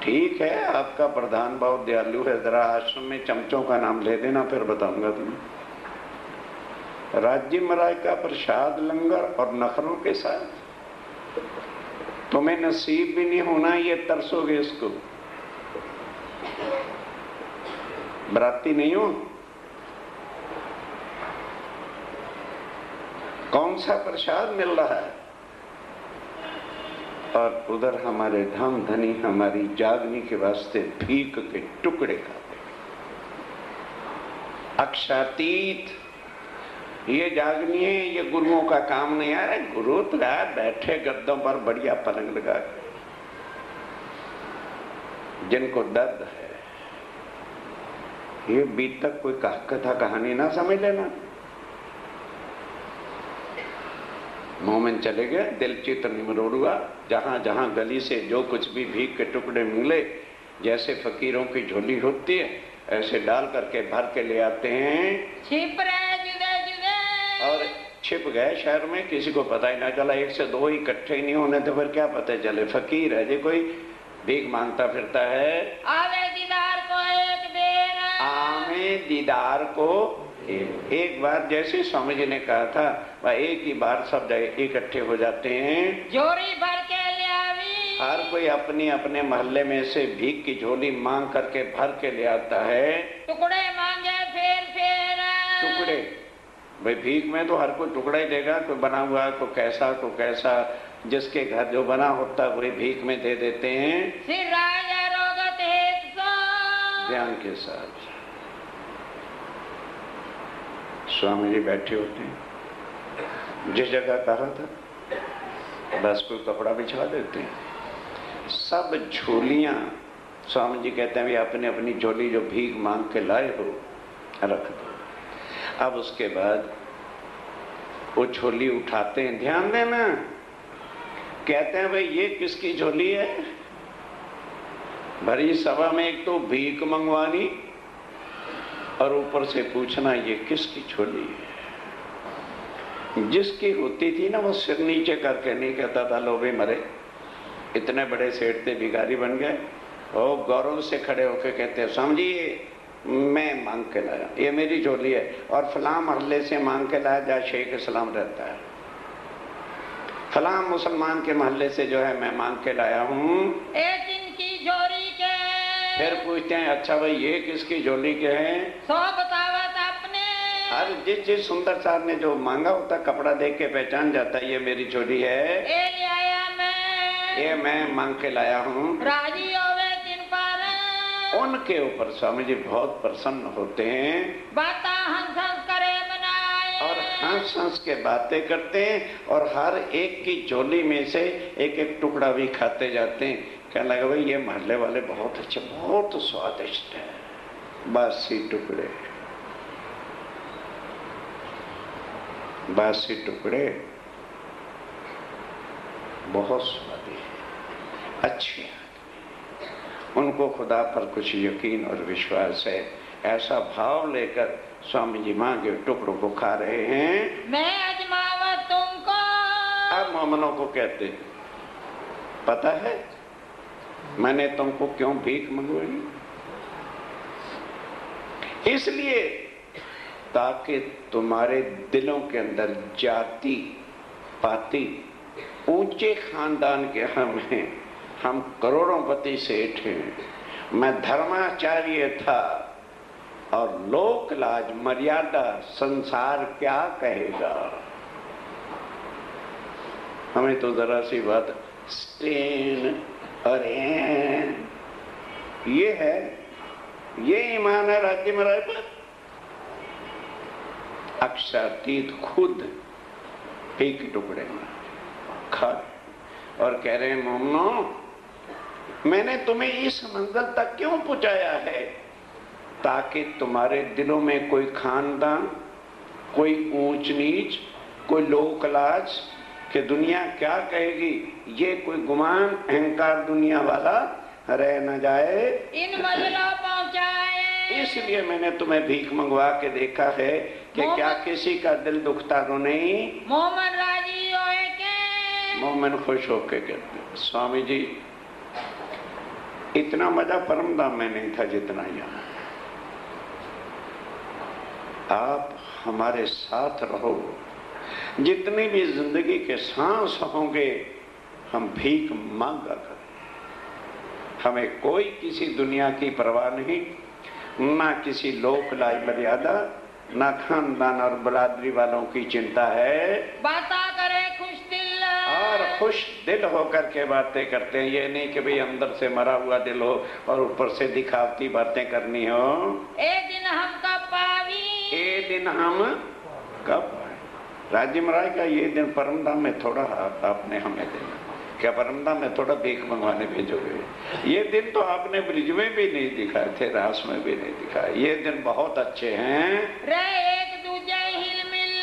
ठीक है, आपका प्रधान बहुत दयालु है, जरा आश्रम में चमचों का नाम ले देना, फिर बताऊंगा तुम्हें। राज्य मलाई का प्रसाद लंगर और नखरों के साथ तुम्हें नसीब भी नहीं होना, ये तरसोगे इसको। बराती नहीं हो, कौन सा प्रसाद मिल रहा है? और उधर हमारे धम धनी हमारी जागनी के वास्ते भीख के टुकड़े खाते। अक्षातीत ये जागनी है, ये गुरुओं का काम नहीं है। गुरु तो बैठे गद्दों पर बढ़िया पलंग लगा के, जिनको दर्द है ये बीत तक कोई कथा कहानी ना समझ लेना। मुंह में चले गए, दिल चित्र निमरोड़ हुआ। जहां जहां गली से जो कुछ भी भीख के टुकड़े मिले, जैसे फकीरों की झोली होती है, ऐसे डाल करके भर के ले आते हैं। छिप रहे जुदे जुदे और छिप गए शहर में, किसी को पता ही ना चला। एक से दो इकट्ठे नहीं होने तो फिर क्या पता चले फकीर है जी, कोई भीख मांगता फिरता है। आवे दीदार को एक देना, आमे दीदार को एक बार, जैसे स्वामी जी ने कहा था, वह एक ही बार सब जगह इकट्ठे हो जाते हैं। जोरी भर के ले आवी, हर कोई अपनी अपने मोहल्ले में से भीख की झोली मांग करके भर के ले आता है। टुकड़े मांगे फिर टुकड़े, भाई भीख में तो हर कोई टुकड़ा ही देगा, कोई बना हुआ, कोई कैसा, जिसके घर जो बना होता वही भीख में दे देते हैं। सिर राजा रोगत हेत सो। ध्यान के साथ स्वामी जी बैठे होते हैं, जिस जगह कहा था बस कोई कपड़ा बिछा देते हैं। सब झोलियां स्वामी जी कहते हैं, अपनी अपनी झोली जो भीख मांग के लाए हो रख दो। अब उसके बाद वो झोली उठाते हैं, ध्यान देना, कहते हैं भाई ये किसकी झोली है? भरी सभा में एक तो भीख मंगवानी और ऊपर से पूछना ये किसकी झोली है। जिसकी होती थी ना वो सिर नीचे करके नहीं कहता था लो भी मरे, इतने बड़े सेठ थे, भिखारी बन गए। वो गौरव से खड़े होकर कहते हैं, समझिए मैं मांग के लाया, ये मेरी झोली है, और फलां मोहल्ले से मांग के लाया जहाँ शेख इस्लाम रहता है, फलां मुसलमान के मोहल्ले से जो है मैं मांग के लाया हूँ। एक इनकी झोली के। फिर पूछते हैं, अच्छा भाई ये किसकी झोली के हैं? सो बतावत अपने। हर जिस सुंदर साहब ने जो मांगा होता कपड़ा देख के पहचान जाता है ये मेरी झोली है, ले आया ये मैं मांग के लाया हूँ। राजी होवे दिन पर उनके ऊपर स्वामी जी बहुत प्रसन्न होते हैं, बाता हंस हंस करे बनाए, और हंस हंस के बातें करते हैं, और हर एक की झोली में से एक एक टुकड़ा भी खाते जाते हैं। कहने लगा भाई ये मोहल्ले वाले बहुत अच्छे, बहुत स्वादिष्ट है। बासी टुकड़े, बासी टुकड़े बहुत स्वादिष्ट, अच्छे। उनको खुदा पर कुछ यकीन और विश्वास है, ऐसा भाव लेकर स्वामी जी मां के टुकड़ों को खा रहे हैं। मैं अजमावत तुमको। अब मोमनों को कहते, पता है मैंने तुमको क्यों भीख मंगवाई? इसलिए ताकि तुम्हारे दिलों के अंदर जाति पाति, ऊंचे खानदान के हम हैं, हम करोड़ोंपति सेठ हैं, मैं धर्माचार्य था, और लोक लाज मर्यादा संसार क्या कहेगा। हमें तो जरा सी बात स्टेन और ये है, ये ईमान है राज्य मराय पर। अक्षरातीत खुद एक टुकड़े में खा और कह रहे हैं, मोमनो मैंने तुम्हें इस मंजिल तक क्यों पहुंचाया है? ताकि तुम्हारे दिलों में कोई खानदान, कोई ऊंच नीच, कोई लोक लाज कि दुनिया क्या कहेगी, ये कोई गुमान अहंकार दुनिया वाला रह न जाए। इन मंजिलों पहुंचाए इसलिए मैंने तुम्हें भीख मंगवा के देखा है कि क्या किसी का दिल दुखता तो नहीं। मोमन राजी होए के मोमिन खुश होके कहते हैं, स्वामी जी इतना मजा परमधाम में नहीं था जितना यहाँ। आप हमारे साथ रहो, जितनी भी जिंदगी के सांस होंगे हम भीख मांगा करें। हमें कोई किसी दुनिया की परवाह नहीं, ना किसी लोक लाज मर्यादा, ना खानदान और बरादरी वालों की चिंता है। बाता करे खुश दिल और खुश दिल होकर के बातें करते हैं। ये नहीं कि भाई अंदर से मरा हुआ दिल हो और ऊपर से दिखावती बातें करनी हो। ए दिन हम कब पावी, ये दिन हम कब पाए। राज्य महाराज का ये दिन परमधाम में थोड़ा आपने हमें देना, क्या परमधाम में थोड़ा भीख मंगवाने भेजोगे। ये दिन तो आपने ब्रिज में भी नहीं दिखाए थे, रास में भी नहीं दिखाए। ये दिन बहुत अच्छे हैं। रे एक दूजे हिल मिल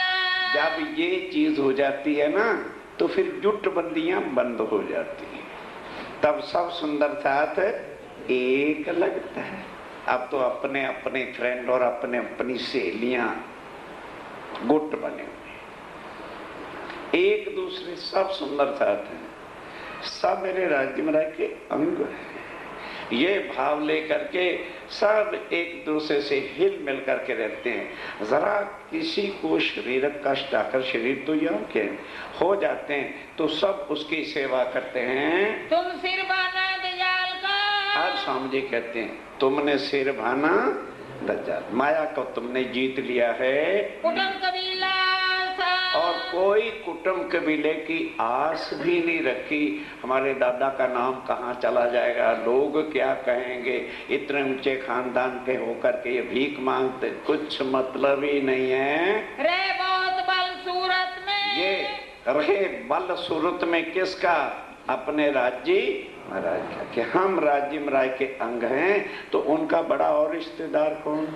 जब ये चीज हो जाती है ना तो फिर जुटबंदियां बंद हो जाती हैं, तब सब सुंदर साथ एक लगता है। अब तो अपने अपने फ्रेंड और अपने अपनी सहेलियां गुट बने हुए, एक दूसरे सब सुंदर साथ हैं, सब मेरे राज्य महाराज के अंग हैं। ये भाव लेकर के सब एक दूसरे से हिल मिल करके रहते हैं। जरा किसी को शारीरिक कष्ट आकर शरीर तो यहाँ के हो जाते हैं तो सब उसकी सेवा करते हैं। तुम सिर बाना दयाल का। आज स्वामी जी कहते हैं तुमने सिर भाना दज्जाल, माया को तुमने जीत लिया है। कुटुंब कबीला और कोई कुटुंब कबीले की आस भी नहीं रखी। हमारे दादा का नाम कहाँ चला जाएगा, लोग क्या कहेंगे, इतने ऊंचे खानदान के होकर के ये भीख मांगते, कुछ मतलब ही नहीं है। रे बहुत बल सूरत में, ये रहे बल सूरत में किसका, अपने राज्य महाराज का, कि हम राज्य महाराज के अंग हैं तो उनका बड़ा और रिश्तेदार कौन।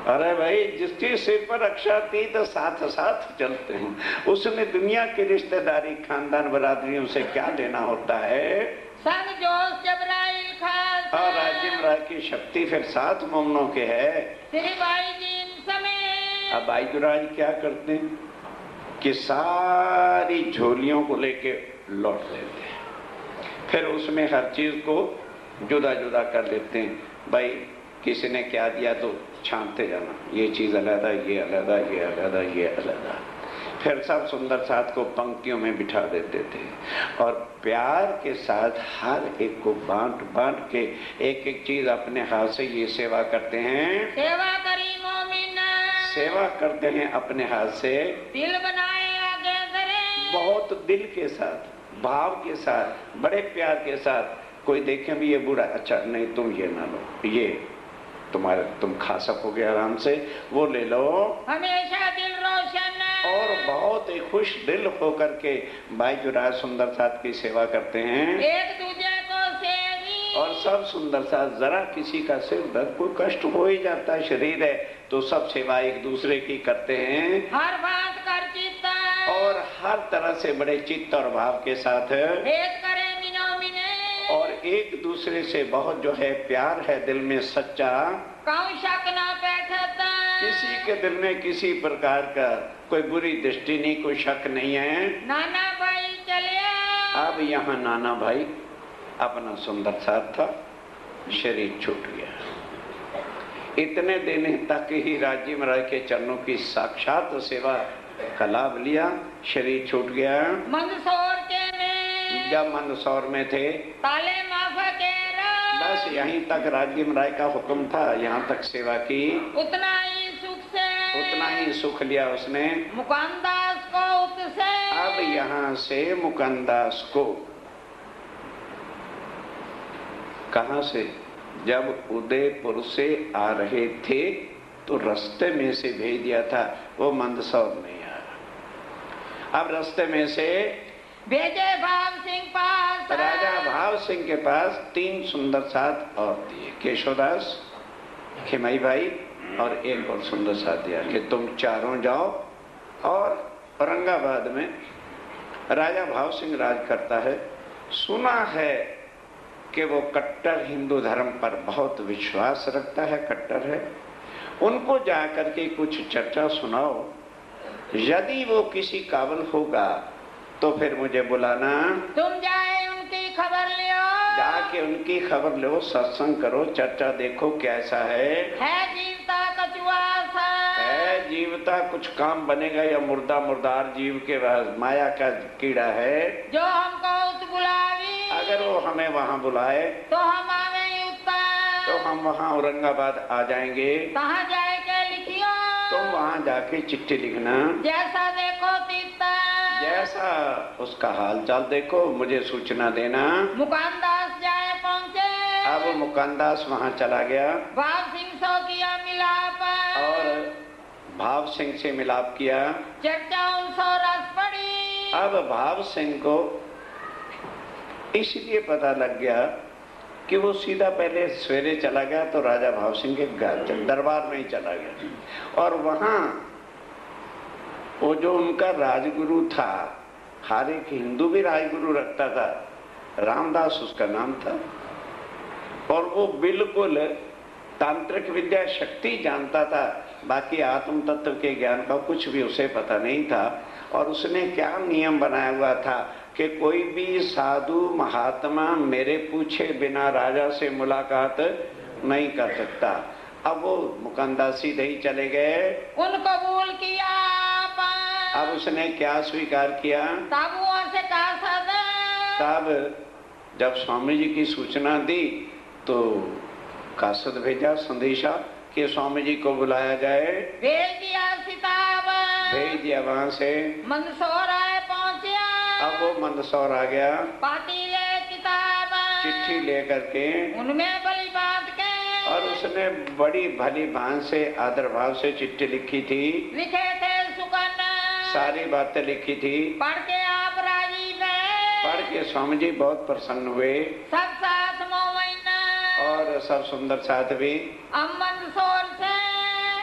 अरे भाई जिसकी सिर पर रक्षा थी तो साथ साथ चलते हैं, उसने दुनिया की रिश्तेदारी खानदान बरादरियों से क्या लेना होता है। संग जोश जबराइल खास और राज्य महाराज की शक्ति फिर साथ मोमनों के है। श्री भाई जी इन समय अब भाई जुराज क्या करते हैं कि सारी झोलियों को लेके लौट लेते हैं, फिर उसमें हर चीज को जुदा जुदा कर लेते हैं। भाई किसी ने क्या दिया तो छांटते जाना, ये चीज अलग, ये अलग, ये अलग, ये अलग। फिर सब सुंदर साथ को पंक्तियों में बिठा देते थे और प्यार के साथ हर एक को बांट बांट के एक एक चीज अपने हाथ से ये सेवा करते हैं। सेवा करी मोमिन, सेवा करते हैं अपने हाथ से, दिल बनाए आगे करे, बहुत दिल के साथ, भाव के साथ, बड़े प्यार के साथ। कोई देखे भी ये बुरा, अच्छा नहीं तुम ये ना लो, ये तुम्हारे तुम खा सकोगे आराम से, वो ले लो। हमेशा दिल रोशन और बहुत ही खुश दिल होकर के भाई जुराज सुंदर साथ की सेवा करते हैं। एक दूजे को सेवी और सब सुंदर साथ, जरा किसी का सिर दर्द कोई कष्ट हो ही जाता है, शरीर है तो सब सेवा एक दूसरे की करते हैं। हर बात कर चित्ता और हर तरह से बड़े चित्त और भाव के साथ भेद करे मिनो मिने, और एक दूसरे से बहुत जो है प्यार है दिल में सच्चा, कौन शक ना बैठता, किसी के दिल में किसी प्रकार का कोई बुरी दृष्टि नहीं, कोई शक नहीं है। नाना भाई चले अब यहाँ नाना भाई अपना सुंदर साथ था, शरीर छूट गया। इतने दिन तक ही राज्य महाराज के चरणों की साक्षात सेवा का लाभ लिया, शरीर छूट गया। मंदसौर के में जब मंदसौर में थे ताले माफा के बस यहीं तक राज्य महाराज का हुक्म था, यहाँ तक सेवा की, उतना ही सुख से, उतना ही सुख लिया उसने। मुकानदास को उससे, अब यहाँ से मुकंदास को कहाँ से, जब उदयपुर से आ रहे थे तो रास्ते में से भेज दिया था, वो मंदसौर नहीं आया। अब रास्ते में से भेजे भाव सिंह पास, राजा भाव सिंह के पास 3 सुंदर साथ और दिए, केशवदास, खिमाई भाई और एक और सुंदर साथ दिया कि तुम चारों जाओ। और औरंगाबाद में राजा भाव सिंह राज करता है। सुना है कि वो कट्टर हिंदू धर्म पर बहुत विश्वास रखता है, कट्टर है, उनको जाकर के कुछ चर्चा सुनाओ। यदि वो किसी काबिल होगा तो फिर मुझे बुलाना, तुम जाए उनकी खबर लियो, जाके उनकी खबर लो, सत्संग करो, चर्चा देखो कैसा है जीवता कछुआ सा, है जीवता कुछ काम बनेगा या मुर्दा मुर्दार जीव के माया का कीड़ा है। जो हमको उस बुलावी, अगर वो हमें वहाँ बुलाए तो हम आवे उत्तर, तो हम वहाँ औरंगाबाद आ जाएंगे। कहाँ जाए के लिखियो, तुम वहाँ जाके चिट्ठी लिखना, जैसा देखो तीता, जैसा उसका हाल चाल देखो, मुझे सूचना देना। मुकानदास जाए पहुँचे, अब मुकानदास वहाँ चला गया भाव सिंह सो किया मिलाप, और भाव सिंह से मिलाप किया। चर्चा उनसो रस पड़ी, अब भाव सिंह को इसलिए पता लग गया कि वो सीधा पहले सवेरे चला गया तो राजा भाव सिंह के घर दरबार में ही चला गया, और वहाँ वो जो उनका राजगुरु था, हर एक हिंदू भी राजगुरु रखता था, रामदास उसका नाम था, और वो बिल्कुल तांत्रिक विद्या शक्ति जानता था, बाकी आत्म तत्व के ज्ञान का कुछ भी उसे पता नहीं था। और उसने क्या नियम बनाया हुआ था कि कोई भी साधु महात्मा मेरे पूछे बिना राजा से मुलाकात नहीं कर सकता। अब वो मुकंदर सीधे ही चले गए, उन कबूल किया, अब उसने क्या स्वीकार किया, तब वहाँ से कहा सदा, तब जब स्वामी जी की सूचना दी तो कासद भेजा संदेशा कि स्वामी जी को बुलाया जाए, भेज दिया सिताब, भेज दिया वहाँ से। मंदसौर आए पहुँचा, अब वो मंदसौर आ गया, पाती ले किताब, चिट्ठी लेकर के, उनमें बड़ी बात के, और उसने बड़ी भली भान से आदर भाव से चिट्ठी लिखी थी, लिखे थे सुकन, सारी बातें लिखी थी। पढ़ के आप राजी में, पढ़ के स्वामी जी बहुत प्रसन्न हुए, सब साथ मोमैना, और सब सुंदर साथ भी। अब मंदसौर से,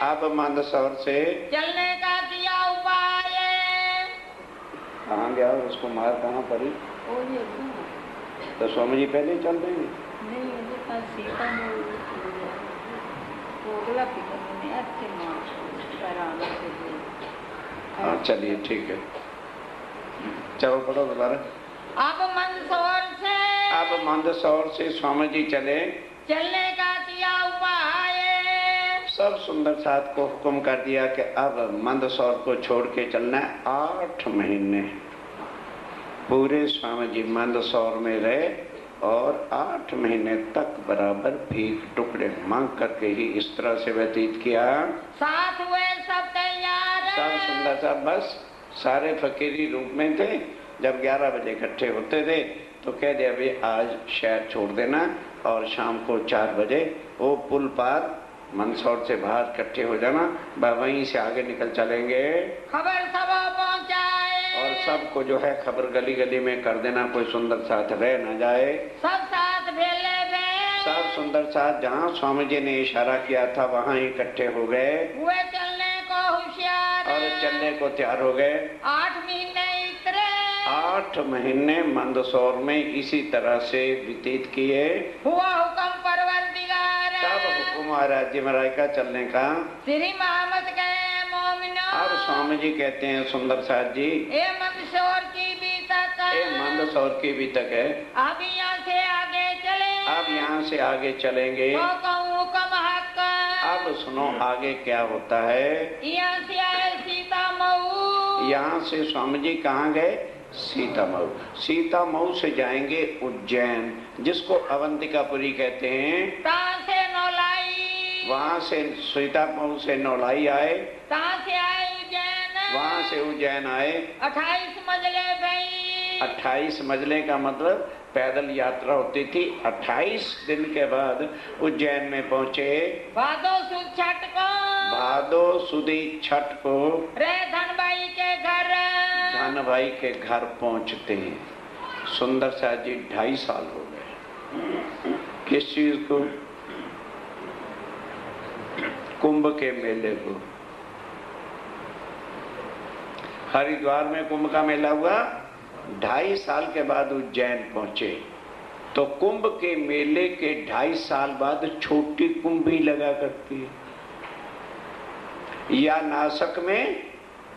अब मंदसौर से चलने का दिया उपाय, कहाँ गया और उसको मार कहाँ पड़ी, तो स्वामी जी पहले ही चल देंगे। हाँ चलिए ठीक है, चलो पढ़ो दोबारा। अब मंदसौर से, अब मंदसौर से स्वामी जी चले, चलने का किया उपाय, सब सुंदर साथ को हुक्म कर दिया कि अब मंदसौर को छोड़ के चलना है। 8 महीने पूरे स्वामी जी मंदसौर में रहे, और 8 महीने तक बराबर भीख टुकड़े मांग करके ही इस तरह से व्यतीत किया। साथ हुए सब तैयार, सब सुंदर सा, बस सारे फकीरी रूप में थे। जब 11 बजे इकट्ठे होते थे तो कह दिया भाई आज शहर छोड़ देना, और शाम को 4 बजे वो पुल पार मंदसौर से बाहर इकट्ठे हो जाना, वहीं से आगे निकल चलेंगे। खबर सब पहुँचाए, और सबको जो है खबर गली गली में कर देना, कोई सुंदर साथ रह न जाए। सब साथ भेले वे, सब सुंदर साथ जहाँ स्वामी जी ने इशारा किया था वहाँ इकट्ठे हो गए, हुए चलने को होशियार, और चलने को तैयार हो गए। 8 महीने इतरे, 8 महीने मंदसौर में इसी तरह से व्यतीत किए। हुआ हुक्म परवरदिगार, तब हुक्म आ राज्य महाराज का चलने का। श्री मोहम्मद के मोमिनो, और स्वामी जी कहते हैं सुंदर साथ जी, ये मंदसौर की भी तक, ये मंदसौर की भी तक है, अब यहाँ से आगे चले, अब यहाँ से आगे चलेंगे। तो कहूँ हुक्म हक, अब सुनो आगे क्या होता है। यहाँ से आए सीता मऊ, यहाँ से स्वामी जी कहाँ गए, सीतामऊ। सीतामऊ से जाएंगे उज्जैन, जिसको अवंतिकापुरी कहते हैं। तहाँ से नौलाई, वहाँ से सीतामऊ से नौलाई आए, तहाँ से आए उज्जैन, वहाँ से उज्जैन आए। 28 मंजिले गई, 28 मंजिले का मतलब पैदल यात्रा होती थी। 28 दिन के बाद उज्जैन में पहुँचे। भादो सुद छठ को, भादो सुदी छठ को रे धनबाई के घर, धन भाई के घर पहुँचते हैं। सुंदर साथ जी 2.5 साल हो गए किस चीज को, कुंभ के मेले को। हरिद्वार में कुंभ का मेला हुआ, 2.5 साल के बाद उज्जैन पहुंचे। तो कुंभ के मेले के 2.5 साल बाद छोटी कुंभ भी लगा करती है, या नासिक में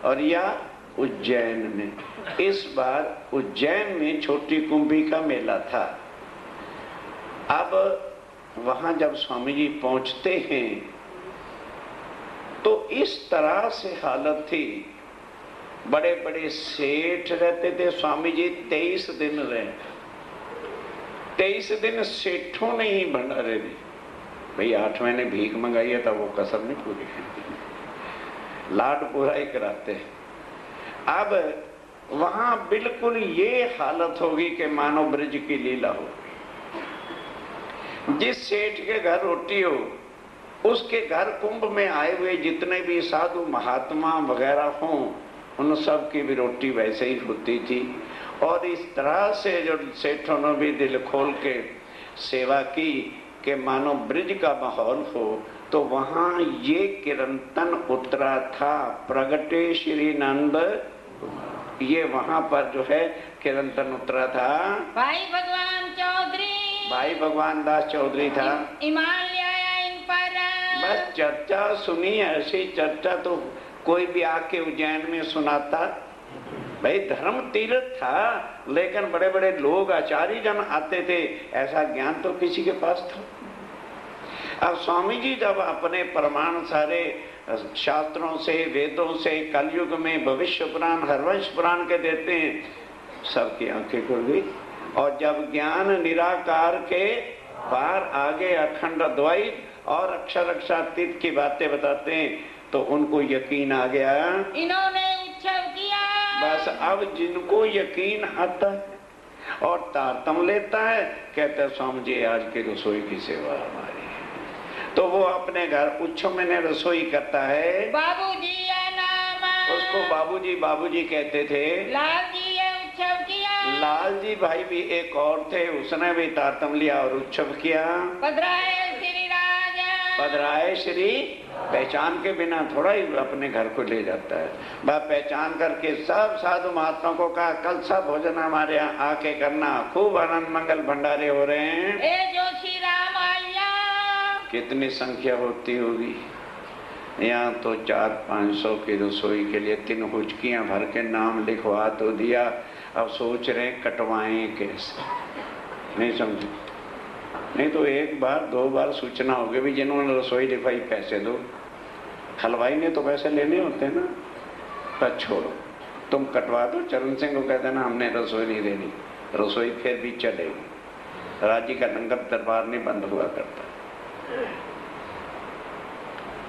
और या उज्जैन में। इस बार उज्जैन में छोटी कुंभी का मेला था। अब वहां जब स्वामी जी पहुंचते हैं तो इस तरह से हालत थी। बड़े बड़े सेठ रहते थे, स्वामी जी 23 दिन रहे। 23 दिन सेठों ने ही भंडारे दी। भाई 8 महीने भीख मंगाई है तब वो कसर नहीं पूरी है, लाड पूरा ही कराते हैं। अब वहां बिल्कुल ये हालत होगी कि मानो ब्रज की लीला हो। जिस सेठ के घर रोटी हो उसके घर कुंभ में आए हुए जितने भी साधु महात्मा वगैरह हों उन सब की भी रोटी वैसे ही होती थी। और इस तरह से जो सेठों ने भी दिल खोल के सेवा की कि मानो ब्रज का माहौल हो, तो वहां ये कीर्तन उतरा था, प्रगटे श्री नंद। ये वहां पर जो है कीर्तन उतरा था। भाई भगवान चौधरी, भाई भगवान दास चौधरी था। ईमान ले आया इन पर। बस चर्चा सुनी, ऐसी चर्चा तो कोई भी आके उज्जैन में सुनाता। भाई धर्म तीर्थ था, लेकिन बड़े बड़े लोग आचार्य जन आते थे, ऐसा ज्ञान तो किसी के पास था। अब स्वामी जी जब अपने प्रमाण सारे शास्त्रों से, वेदों से, कलयुग में भविष्य पुराण, हरवंश पुराण के देते हैं, सबकी आंखें खुल गई। और जब ज्ञान निराकार के पार आगे अखंड द्वैत और अक्षर अक्षरातीत की बातें बताते हैं तो उनको यकीन आ गया। इन्होंने उत्सव किया। बस अब जिनको यकीन आता है और तारतम लेता है, कहते हैं स्वामी जी आज की रसोई की सेवा हमारी है। तो वो अपने घर उत्सव में रसोई करता है। बाबूजी है नाम। उसको बाबूजी बाबूजी कहते थे। लाल जी है उत्सव किया। लाल जी भाई भी एक और थे, उसने भी तारतम लिया और उत्सव किया। पधराए श्री राजा। पधराए श्री, पहचान के बिना थोड़ा ही अपने घर को ले जाता है। वह पहचान करके सब साधु महात्मा को कहा कल सब भोजन हमारे यहाँ आके करना, खूब आनंद मंगल भंडारे हो रहे हैं। ए जोशी राम आया। कितनी संख्या होती होगी यहाँ तो 400-500 की रसोई के लिए 3 हुचकियां भर के नाम लिखवा तो दिया। अब सोच रहे कटवाएं कैसे, नहीं समझे। नहीं तो 1 बार 2 बार सूचना होगी भी जिन्होंने रसोई लिखवाई पैसे दो। हलवाई ने तो पैसे लेने होते हैं ना। पर छोड़ो, तुम कटवा दो। चरण सिंह को कह देना हमने रसोई नहीं देनी, रसोई फिर भी चलेगी। राज्य का लंगर दरबार नहीं बंद हुआ करता।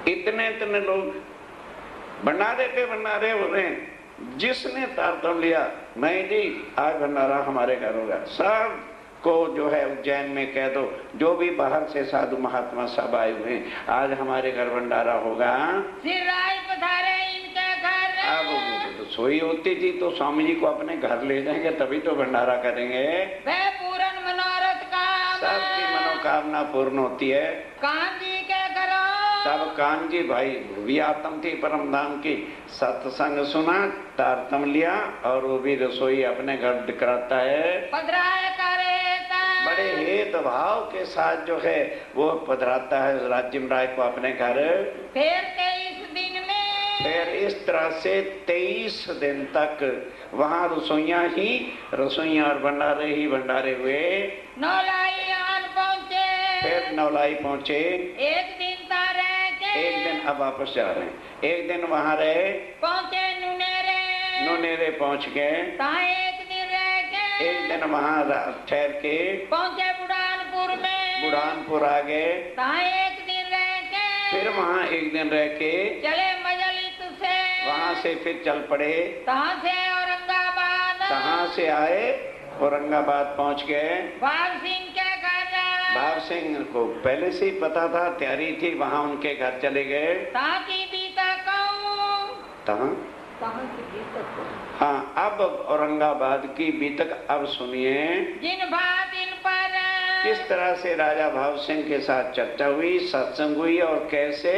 इतने इतने लोग भंडारे पे भंडारे हो रहे हैं। जिसने तारतम लिया, नहीं जी आज भंडारा हमारे घर होगा, सब को जो है उज्जैन में कह दो, जो भी बाहर से साधु महात्मा सब आए हुए हैं, आज हमारे घर भंडारा होगा। फिर राय पधारे इनके घर। अब रसोई होती थी तो स्वामी जी को अपने घर ले जाएंगे तभी तो भंडारा करेंगे। वह पूर्ण मनोरथ का सबकी मनोकामना पूर्ण होती है। कांजी के करो। तब कांजी भाई भी आत्म थी परम धाम की, सत्संग सुना, तारतम लिया और वो भी रसोई अपने घर कराता है। पधराए करे बड़े हेत भाव के साथ जो है वो पधराता है राज्य राय को अपने घर। फिर 23 दिन में। फिर इस तरह से 23 दिन तक वहाँ रसोइयाँ और भंडारे ही भंडारे हुए। नौलाई आन पहुँचे। फिर नौलाई पहुँचे। एक दिन तारे के। एक दिन अब वापस जा रहे हैं। एक दिन वहाँ रहे। पहुँचे नुनेरे। नुनेरे पहुँच गए। कहाँ एक दिन रह के। एक दिन वहाँ ठहर के पहुँचे बुढ़ानपुर में। बुढ़ानपुर आ गए। कहाँ एक दिन रह के। फिर वहाँ एक दिन रह के चले मजलिस से। वहाँ से फिर चल पड़े। कहाँ से औरंगाबाद। कहाँ से आए, औरंगाबाद पहुँच गए। भाव सिंह के घर। भाव सिंह को पहले से ही पता था, तैयारी थी, वहाँ उनके घर चले गए। ताकि बीता कहूँ। हाँ, अब औरंगाबाद की बीतक अब सुनिए। जिन बात इन पर किस तरह से राजा भाव सिंह के साथ चर्चा हुई, सत्संग हुई और कैसे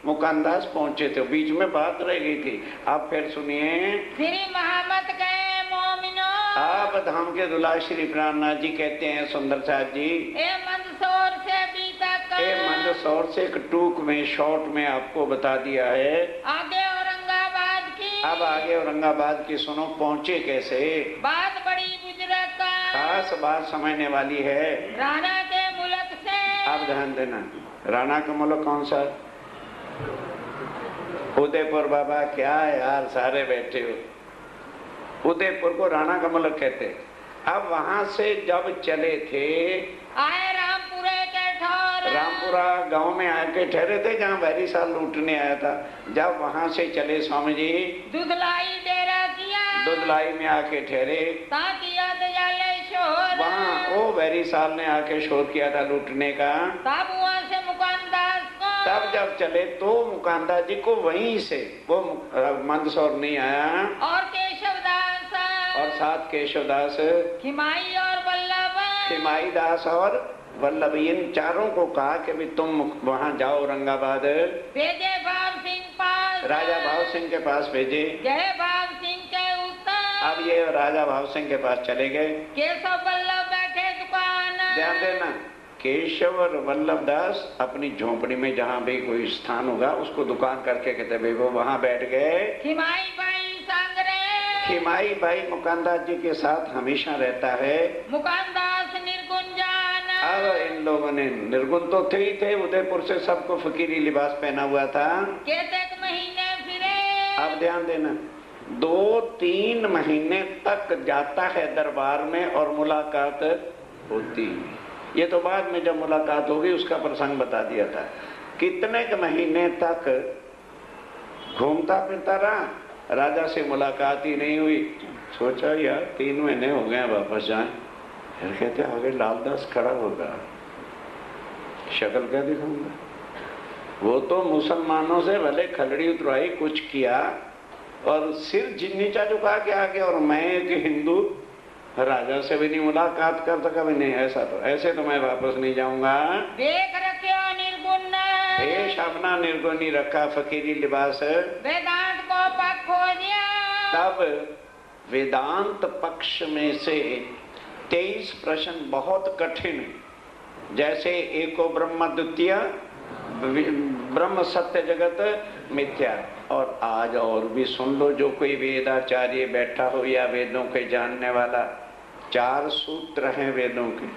मुकानदास पहुंचे थे। बीच में बात रह गई थी। अब फिर सुनिए। श्री मोहम्मद के मोमिनो। आप धाम के दुल्हा श्री प्राणनाथ जी कहते हैं सुंदर साहब जी, ए मंदसौर से अभी तक, ए मंदसौर से एक टूक में शॉर्ट में आपको बता दिया है। आगे औरंगाबाद की, अब आगे औरंगाबाद की सुनो, पहुंचे कैसे। बात बड़ी बुजुर्ग का, खास बात समझने वाली है। राणा के मुल्क से, आप ध्यान देना, राणा का मुल्क कौन सा? उदयपुर। बाबा क्या यार सारे बैठे हो, उदयपुर को राणा का मुल्क कहते। अब वहां से जब चले थे, आए रामपुरे के ठौर, रामपुरा गांव में आके ठहरे थे जहाँ बहरी साल लूटने आया था। जब वहां से चले स्वामी जी, दुधलाई डेरा किया, दुधलाई में आके ठहरे, ताकि दयाले शोर, वहाँ वो बहरी साल ने आके शोर किया था लूटने का। तब वहाँ से मुकानदास को, तब जब चले तो मुकानदास जी को वहीं से वो मंदसौर नहीं आया, और केशवदास, और साथ केशवदास, खिमाई और वल्लभ, खिमाई दास और वल्लभ, इन चारों को कहा कि भी तुम वहां जाओ औरंगाबाद। भेजे भाव सिंह पास, राजा भाव सिंह के पास भेजे। गए भाव सिंह के उत्तर, अब ये राजा भाव सिंह के पास चले गए। केशव वल्लभ बैठे दुकान, ध्यान देना, केशव और वल्लभ दास अपनी झोपड़ी में जहाँ भी कोई स्थान होगा उसको दुकान करके कहते भाई वो वहाँ बैठ गए। खिमाई भाई सांगरे, खिमाई भाई मुकानदास जी के साथ हमेशा रहता है। मुकानदास निर्गुंजान, अब इन लोगों ने, निर्गुण तो थे ही थे, उदयपुर से सबको फकीरी लिबास पहना हुआ था। केतक महीने फिरे, अब ध्यान देना, 2-3 महीने तक जाता है दरबार में और मुलाकात होती। ये तो बाद में जब मुलाकात होगी उसका प्रसंग बता दिया था। कितने के महीने तक घूमता फिरता रहा, राजा से मुलाकात ही नहीं हुई। सोचा यार 3 महीने हो गए वापस जाएं। फिर कहते आगे लालदास खड़ा होगा, शक्ल क्या दिखाऊंगा। वो तो मुसलमानों से भले खलड़ी उतरवाई, कुछ किया और सिर नीचा झुका के आगे, और मैं एक हिंदू राजा से भी नहीं मुलाकात कर सका भी नहीं। ऐसे तो मैं वापस नहीं जाऊंगा। देख रखे निर्गुण, भेष अपना निर्गुण ही रखा, फकीरी लिबास। वेदांत को पक्ष हो दिया, तब वेदांत पक्ष में से 23 प्रश्न बहुत कठिन, जैसे एको ब्रह्म द्वितीय, ब्रह्म सत्य जगत मिथ्या। और आज और भी सुन लो, जो कोई वेदाचार्य बैठा हो या वेदों के जानने वाला, 4 सूत्र हैं वेदों के।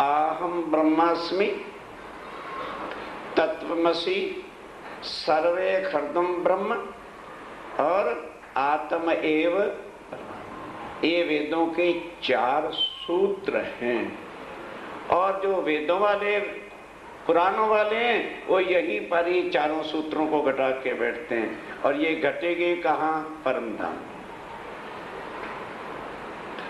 आहम ब्रह्मास्मि, तत्वमसि, सर्वे खर्दम ब्रह्म और आत्म एव। ये वेदों के 4 सूत्र हैं। और जो वेदों वाले, पुराणों वाले हैं, वो यही पर ही 4 सूत्रों को घटा के बैठते हैं। और ये घटेगी कहाँ? परम धाम।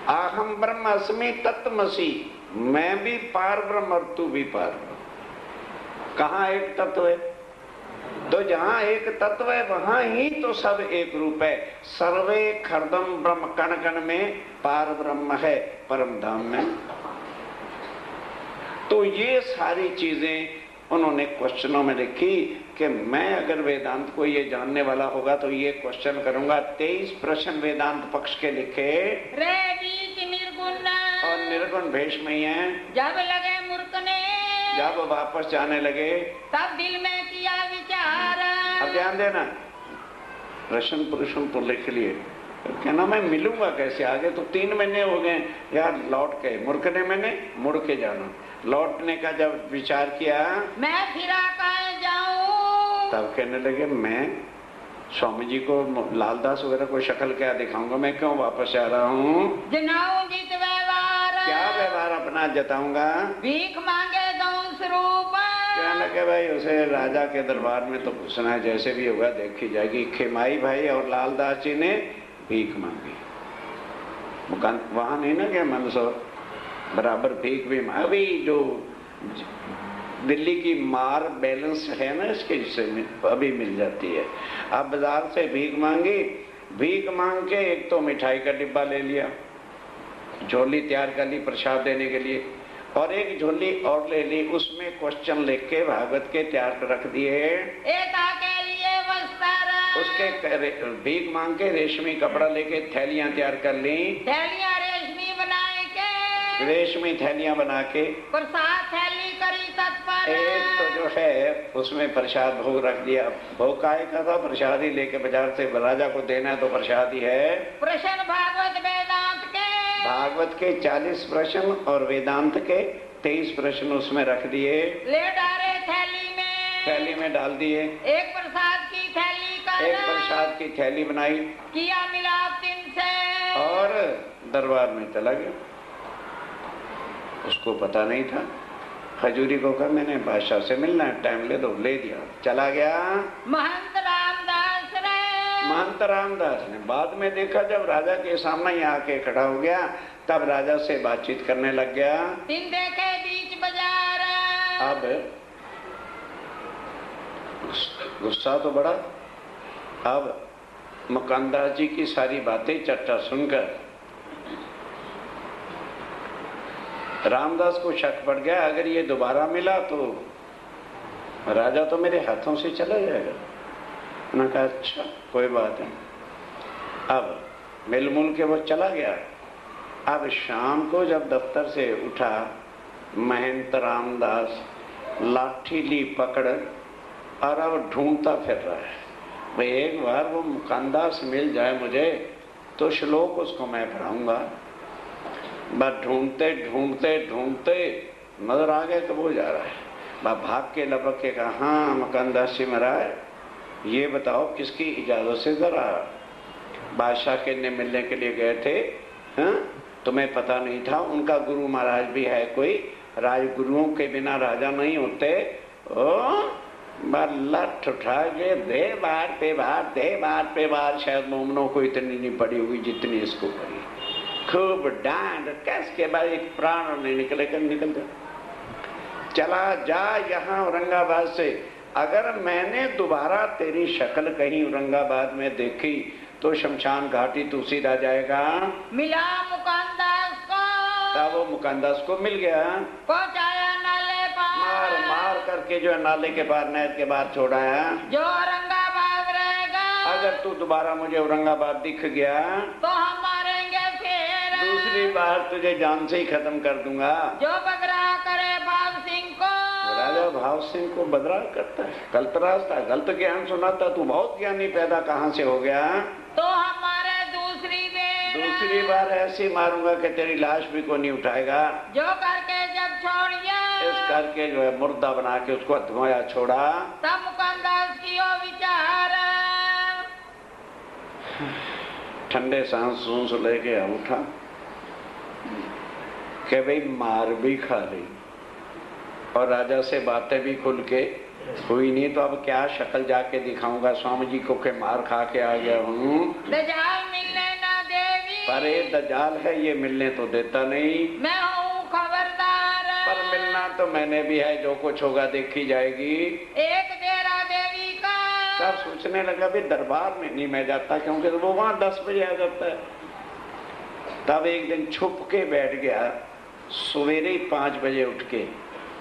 आहम ब्रह्म अस्मि तत्वमसि, मैं भी पार ब्रह्म और तू भी पार ब्रह्म। कहाँ एक तत्व है? तो जहाँ एक तत्व है वहां ही तो सब एक रूप है। सर्वे खर्दम ब्रह्म, कण कण में पार ब्रह्म है परम धाम में। तो ये सारी चीजें उन्होंने क्वेश्चनों में लिखी कि मैं अगर वेदांत को ये जानने वाला होगा तो ये क्वेश्चन करूंगा। 23 प्रश्न वेदांत पक्ष के लिखे, रे बीच निर्गुण, और निर्गुण भेष में ही है। जब लगे मूर्खने, जब वापस जाने लगे तब दिल में किया विचार। अब ध्यान देना, प्रश्न पुरुषों तो लिख लिए, कहना मैं मिलूंगा कैसे? आगे तो 3 महीने हो गए यार, लौट के मुड़कने मैंने मुड़ के जाना। लौटने का जब विचार किया, मैं फिरा कहाँ जाऊं? तब कहने लगे मैं स्वामी जी को, लालदास वगैरह को शक्ल क्या दिखाऊंगा, मैं क्यों वापस आ रहा हूँ? जनाऊं जित व्यवहार, क्या व्यवहार अपना जताऊंगा? भीख मांगे दऊं स्वरूप। कहने लगे भाई उसे राजा के दरबार में तो घुसना है, जैसे भी होगा देखी जाएगी। खिमाई भाई और लालदास जी ने भीख मांगी। वहां नहीं ना गया मंदसौर, बराबर भीख भी। अभी जो दिल्ली की मार बैलेंस है ना, इसके हिस्से में अभी मिल जाती है। अब बाजार से भीख मांगी, भीख मांग के एक तो मिठाई का डिब्बा ले लिया, झोली तैयार कर ली प्रसाद देने के लिए, और एक झोली और ले ली, उसमें क्वेश्चन लिख के भागवत के तैयार कर रख दिए। एता के लिए वस्त्र उसके भीख मांग के रेशमी कपड़ा लेके थैलियां तैयार कर ली, थैलियां रेशमी बनाए के, रेशमी थैलियां बना के प्रसाद थैली करी तत्पर। एक तो जो है उसमें प्रसाद भोग रख दिया। भोग काहे का था? प्रसाद ही लेके बाजार से राजा को देना है तो प्रसाद ही है। प्रश्न भागवत वेदांत के, भागवत के 40 प्रश्न और वेदांत के 23 प्रश्न उसमें रख दिए, ले डाले थैली में डाल दिए। एक प्रसाद की थैली कर, एक प्रसाद की थैली बनाई, किया मिलाप 3 से, और दरबार में चला गया। उसको पता नहीं था। खजूरी को कहा मैंने बादशाह से मिलना है, टाइम ले दो, ले दिया, चला गया। महंत रामदास रे, महंत रामदास ने बाद में देखा, जब राजा के सामने ही आके खड़ा हो गया, तब राजा से बातचीत करने लग गया। 3 देखे बीच बाजार, अब गुस्सा तो बड़ा। अब मुकंदर जी की सारी बातें चर्चा सुनकर रामदास को शक पड़ गया, अगर ये दोबारा मिला तो राजा तो मेरे हाथों से चला जाएगा। उन्होंने कहा अच्छा कोई बात नहीं। अब मिल मुल के वो चला गया। अब शाम को जब दफ्तर से उठा, महंत रामदास लाठी ली पकड़ और अब ढूंढता फिर रहा है, भाई एक बार वो मुकंदास मिल जाए मुझे तो श्लोक उसको मैं पढ़ाऊंगा। बस ढूंढते ढूंढते ढूंढते नजर आ गया कि वो जा रहा है। बस भाग के लपक के कहा, हाँ मुकंदास जी महाराज, ये बताओ किसकी इजाजत से जरा बादशाह के ने मिलने के लिए गए थे? हाँ, तुम्हें पता नहीं था उनका गुरु महाराज भी है कोई? राजगुरुओं के बिना राजा नहीं होते। ओ लठ उठा के दे बार पे बार, दे बार पे बार। शायद मोमनों को इतनी नहीं पड़ी होगी जितनी इसको पड़ी। खूब डांड कस के बाद एक प्राण नहीं निकल गया। चला जा यहाँ औरंगाबाद से, अगर मैंने दोबारा तेरी शक्ल कहीं औरंगाबाद में देखी तो शमशान घाटी तू सीधा जाएगा। मिला मुकंदास को, तब वो मुकंदास को मिल गया, पहुंचाया नाले पार, मार मार करके जो है नाले के पार, नहर के पार छोड़ाया। जो औरंगाबाद रहेगा, अगर तू दोबारा मुझे औरंगाबाद दिख गया तो हम मारेंगे फिर, दूसरी बार तुझे जान से ही खत्म कर दूंगा। जो बगरा करे भाव सिंह को, राजा भाव सिंह को बदरा करता है, गलत रास्ता, गलत ज्ञान सुनाता। तू बहुत ज्ञानी पैदा कहाँ से हो गया? तो हमारे दूसरी बार ऐसी मारूंगा कि तेरी लाश भी कोई नहीं उठाएगा। जो करके जब छोड़िए, इस करके जो है मुर्दा बना के उसको धोया छोड़ा। तब मुकंदास की ओ विचार, ठंडे सांस लेके उठा कि भाई मार भी खा ली और राजा से बातें भी खुल के हुई नहीं, तो अब क्या शक्ल जाके दिखाऊंगा स्वामी जी को के मार खा के आ गया हूँ। दजाल मिलने ना देवी, पर ये दजाल है, ये मिलने तो देता नहीं। मैं हूँ खबरदार, पर मिलना तो मैंने भी है, जो कुछ होगा देखी जाएगी। एक देरा देवी का, सब सोचने लगा भी दरबार में नहीं मैं जाता, क्योंकि वो वहां 10 बजे आ जाता है। तब एक दिन छुप के बैठ गया, सवेरे 5 बजे उठ के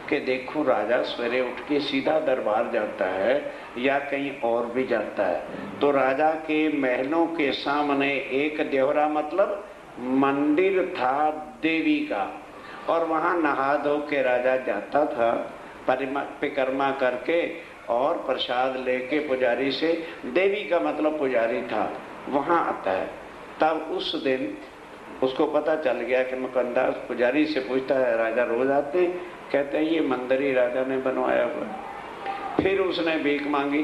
कि देखूं राजा सवेरे उठ के सीधा दरबार जाता है या कहीं और भी जाता है। तो राजा के महलों के सामने एक देवरा मतलब मंदिर था देवी का, और वहां नहा धो के राजा जाता था परिक्रमा करके और प्रसाद लेके पुजारी से, देवी का मतलब पुजारी था, वहां आता है। तब उस दिन उसको पता चल गया कि मुकंदास पुजारी से पूछता है, राजा रोज आते? कहते हैं ये मंदिर ही राजा ने बनवाया हुआ। फिर उसने भीख मांगी,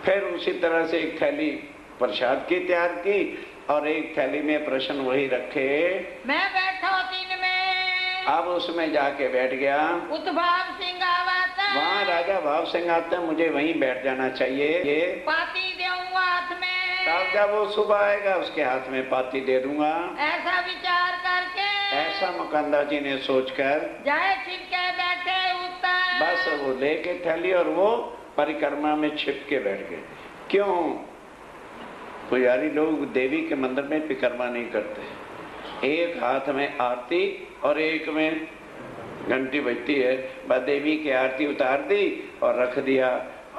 फिर उसी तरह से एक थैली प्रसाद की तैयार की और एक थैली में प्रश्न वही रखे। मैं बैठो 3 में, अब उसमें जाके बैठ गया। उत्भाव सिंह आवाता, वहाँ राजा भाव सिंह आते, मुझे वहीं बैठ जाना चाहिए। ये पाती दूंगा हाथ में, तब जब वो सुबह आएगा उसके हाथ में पाती दे दूंगा। ऐसा विचार करके, ऐसा मुकंदर जी ने सोचकर जाए छिपके बैठे उत्तर, बस वो लेके थैली और वो परिक्रमा में छिप के बैठ गए। क्यों? पुजारी लोग देवी के मंदिर में परिक्रमा नहीं करते, एक हाथ में आरती और एक में घंटी बजती है, बस देवी की आरती उतार दी और रख दिया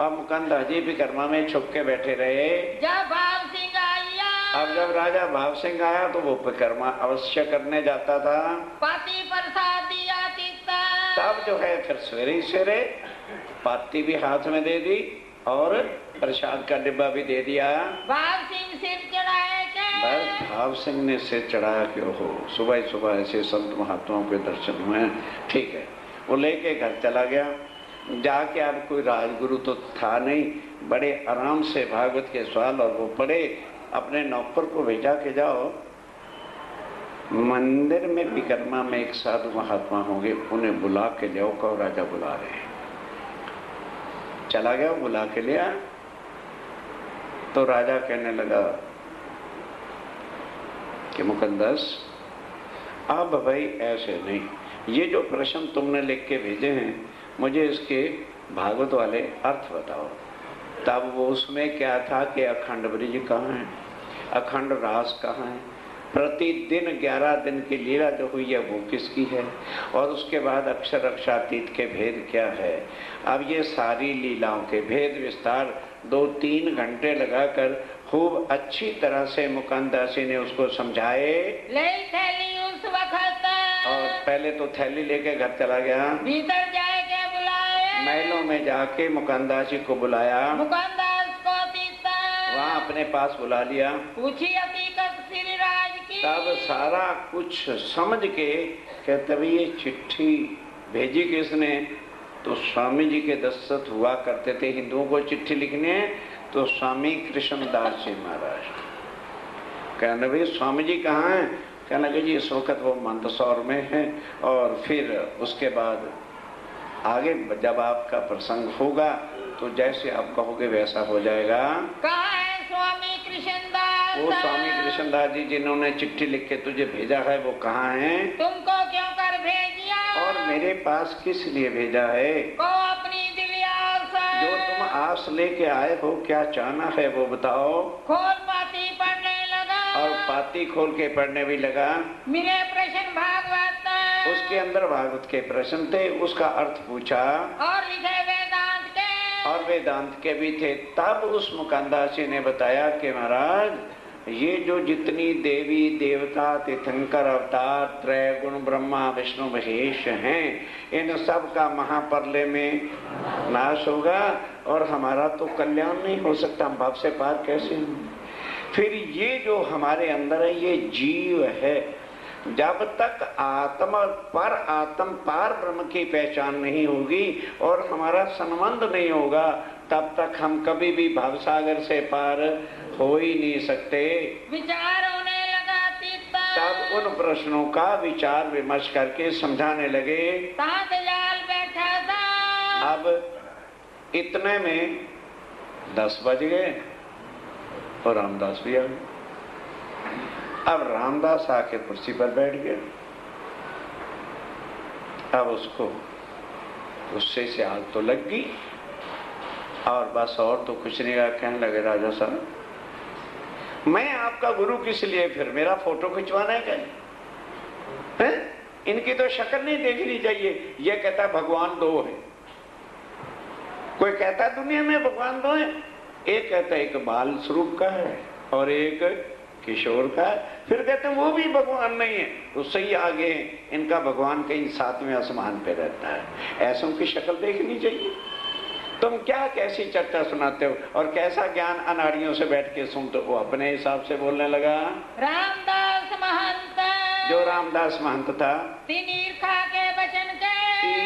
अब मुकंद हजी विकर्मा में छुप के बैठे रहे। जब भाव सिंह आया, अब जब राजा भाव सिंह आया तो वो विकर्मा अवश्य करने जाता था। पति प्रसाद दिया तीता, तब जो है फिर सवेरे ही सवेरे पाती भी हाथ में दे दी और प्रसाद का डिब्बा भी दे दिया। भाव सिंह सिर चढ़ाए के, बस भाव सिंह ने सिर चढ़ाया कि ओहो सुबह सुबह ऐसे संत महात्माओं के दर्शन हुए। ठीक है, वो लेके घर चला गया। जाके अब कोई राजगुरु तो था नहीं, बड़े आराम से भागवत के सवाल और वो पढ़े। अपने नौकर को भेजा के जाओ मंदिर में विकर्मा में एक साधु महात्मा होंगे, उन्हें बुला के ले आओ, कहो राजा बुला रहे हैं। चला गया, बुला के लिया तो राजा कहने लगा कि मुकद्दस अब भाई ऐसे नहीं, ये जो प्रश्न तुमने लिख के भेजे हैं मुझे इसके भागवत वाले अर्थ बताओ। तब वो उसमें क्या था कि अखंड ब्रिज कहाँ है, अखंड रास कहाँ है, प्रतिदिन 11 दिन की लीला जो हुई है वो किसकी है, और उसके बाद अक्षर अक्षातीत के भेद क्या है। अब ये सारी लीलाओं के भेद विस्तार 2-3 घंटे लगाकर खूब अच्छी तरह से मुकंदासी ने उसको समझाए। ले थैली उस वक्त, और पहले तो थैली लेके घर चला गया, भीतर जाए के बुलाए, महलों में जाके मुकंदासी को बुलाया, मुकंदास को तीता, वहाँ अपने पास बुला लिया, पूछी हकीकत श्री राज की। तब सारा कुछ समझ के कहते भाई ये चिट्ठी भेजी किसने, तो स्वामी जी के दस्तखत हुआ करते थे। हिंदुओं को चिट्ठी लिखनी है तो स्वामी कृष्णदास जी महाराज। कहने भाई स्वामी जी कहाँ हैं, कहने लगे जी इस वक्त वो मंदसौर में है, और फिर उसके बाद आगे जब आपका प्रसंग होगा तो जैसे आप कहोगे वैसा हो जाएगा। कहाँ है स्वामी कृष्णदास? वो स्वामी कृष्णदास जी जिन्होंने चिट्ठी लिख के तुझे भेजा है वो कहाँ हैं? तुमको क्यों कर भेजिया? और मेरे पास किस लिए भेजा है? को अपनी दिव्य आस, जो तुम आस लेके आए हो क्या चाहना है वो बताओ। खोल पाती पढ़ने लगा, और पाती खोल के पढ़ने भी लगा। मिले प्रश्न भागवत, उसके अंदर भागवत के प्रश्न थे, उसका अर्थ पूछा, और लिखे वेदांत के, और वेदांत के भी थे। तब उस मुकंदासी ने बताया कि महाराज ये जो जितनी देवी देवता तीर्थंकर अवतार त्रय गुण ब्रह्मा विष्णु महेश हैं, इन सब का महाप्रलय में नाश होगा और हमारा तो कल्याण नहीं हो सकता, हम भाव से पार कैसे होंगे। फिर ये जो हमारे अंदर है ये जीव है, जब तक आत्मा पार ब्रह्म की पहचान नहीं होगी और हमारा संबंध नहीं होगा तब तक हम कभी भी भवसागर से पार हो ही नहीं सकते। विचार होने लगा तीता, तब उन प्रश्नों का विचार विमर्श करके समझाने लगे। तात जाल बैठा था। अब इतने में 10 बज गए और रामदास भी आ गए। अब रामदास आके कुर्सी पर बैठ गया। अब उसको गुस्से से आग तो लग गई और बस और तो कुछ नहीं रहा। कहने लगे राजा साहब मैं आपका गुरु किस लिए, फिर मेरा फोटो खिंचवाना है क्या? इनकी तो शक्ल नहीं देखनी चाहिए। ये कहता है भगवान 2 है, कोई कहता है दुनिया में भगवान 2 है, एक कहता है एक बाल स्वरूप का है और एक किशोर का है, फिर कहते हैं वो भी भगवान नहीं है, उससे ही आगे इनका भगवान कहीं 7वें आसमान पे रहता है। ऐसों की शक्ल देखनी चाहिए। तुम क्या कैसी चर्चा सुनाते हो और कैसा ज्ञान अनाड़ियों से बैठ के सुनते हो। अपने हिसाब से बोलने लगा। रामदास महंत, जो रामदास महंत था, तीन ईर्खा के वचन के,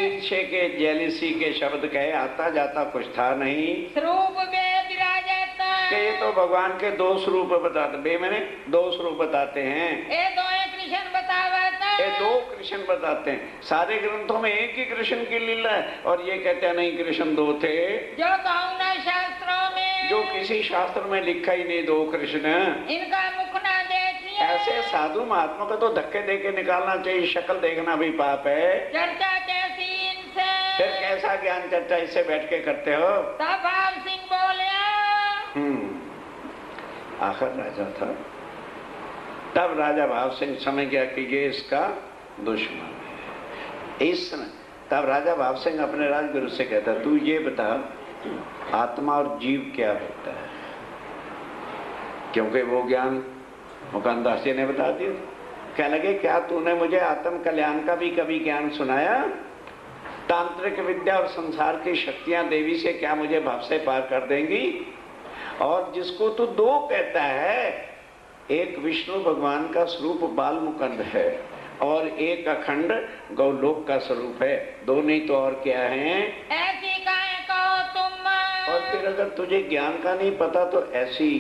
ईर्ष्या के जेलिसी के शब्द कहे, आता जाता कुछ था नहीं। स्वरूप में विराजत, कि ये तो भगवान के 2 स्वरूप बताते, बे मैंने 2 स्वरूप बताते हैं। ये 2 कृष्ण बतावत, ये 2 कृष्ण बताते हैं। सारे ग्रंथों में एक ही कृष्ण की लीला है और ये कहते हैं नहीं कृष्ण 2 थे। जो कहूँ न शास्त्रों में, जो किसी शास्त्र में लिखा ही नहीं 2 कृष्ण। इनका मुख न देखिए। ऐसे साधु महात्मा को तो धक्के दे के निकालना चाहिए, शक्ल देखना भी पाप है। चर्चा कैसी इनसे, फिर कैसा ज्ञान चर्चा इससे बैठ के करते हो। तब भाव सिंह बोले, आखिर राजा था। तब राजा भाव सिंह समझ गया कि ये इसका दुश्मन है। तब राजा भाव सिंह अपने राजगुरु से कहता तू ये बता आत्मा और जीव क्या होता है, क्योंकि वो ज्ञान मुकानदास जी ने बता दिया। क्या लगे, क्या तूने मुझे आत्म कल्याण का भी कभी ज्ञान सुनाया? तांत्रिक विद्या और संसार की शक्तियां देवी से क्या मुझे भाव से पार कर देंगी? और जिसको तू दो कहता है, एक विष्णु भगवान का स्वरूप बाल मुकुंद है और एक अखंड गौलोक का स्वरूप है, दो नहीं तो और क्या है? ऐसी काहे कहो तुम। और फिर अगर तुझे ज्ञान का नहीं पता तो ऐसी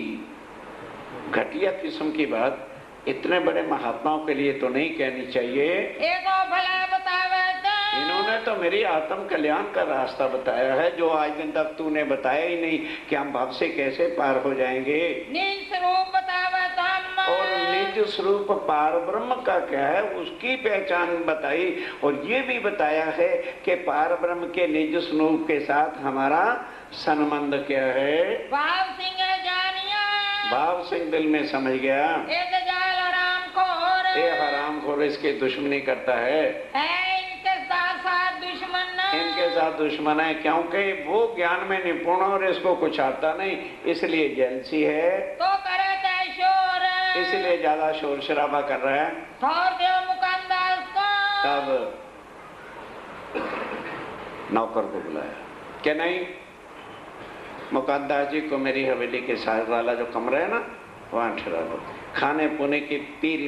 घटिया किस्म की बात इतने बड़े महात्माओं के लिए तो नहीं कहनी चाहिए। एको भला बतावे तो। इन्होंने तो मेरी आत्म कल्याण का रास्ता बताया है, जो आज दिन तक तूने बताया ही नहीं कि हम भाव से कैसे पार हो जाएंगे। निज स्वरूप बतावे तो हम। और निज स्वरूप पार ब्रह्म का क्या है, उसकी पहचान बताई। और ये भी बताया है कि पार ब्रह्म के निज स्वरूप के साथ हमारा संबंध क्या है। भाव सिंह जानिया। भाव सिंह दिल में समझ गया, एक जाल हरामखोर। ये हरामखोर इसके दुश्मनी करता है, इनके साथ साथ दुश्मन। इनके साथ दुश्मन है, क्योंकि वो ज्ञान में निपुण और इसको कुछ आता नहीं, इसलिए जेलसी है, तो करे तय शोर। इसलिए ज्यादा शोर शराबा कर रहा है। छोड़ दो मुकानदास को। तब नौकर को बुलाया, क्या नहीं, मुकानदास जी को मेरी हवेली के साथ वाला जो कमरा है ना, वहां ठहरा दो, खाने पीने की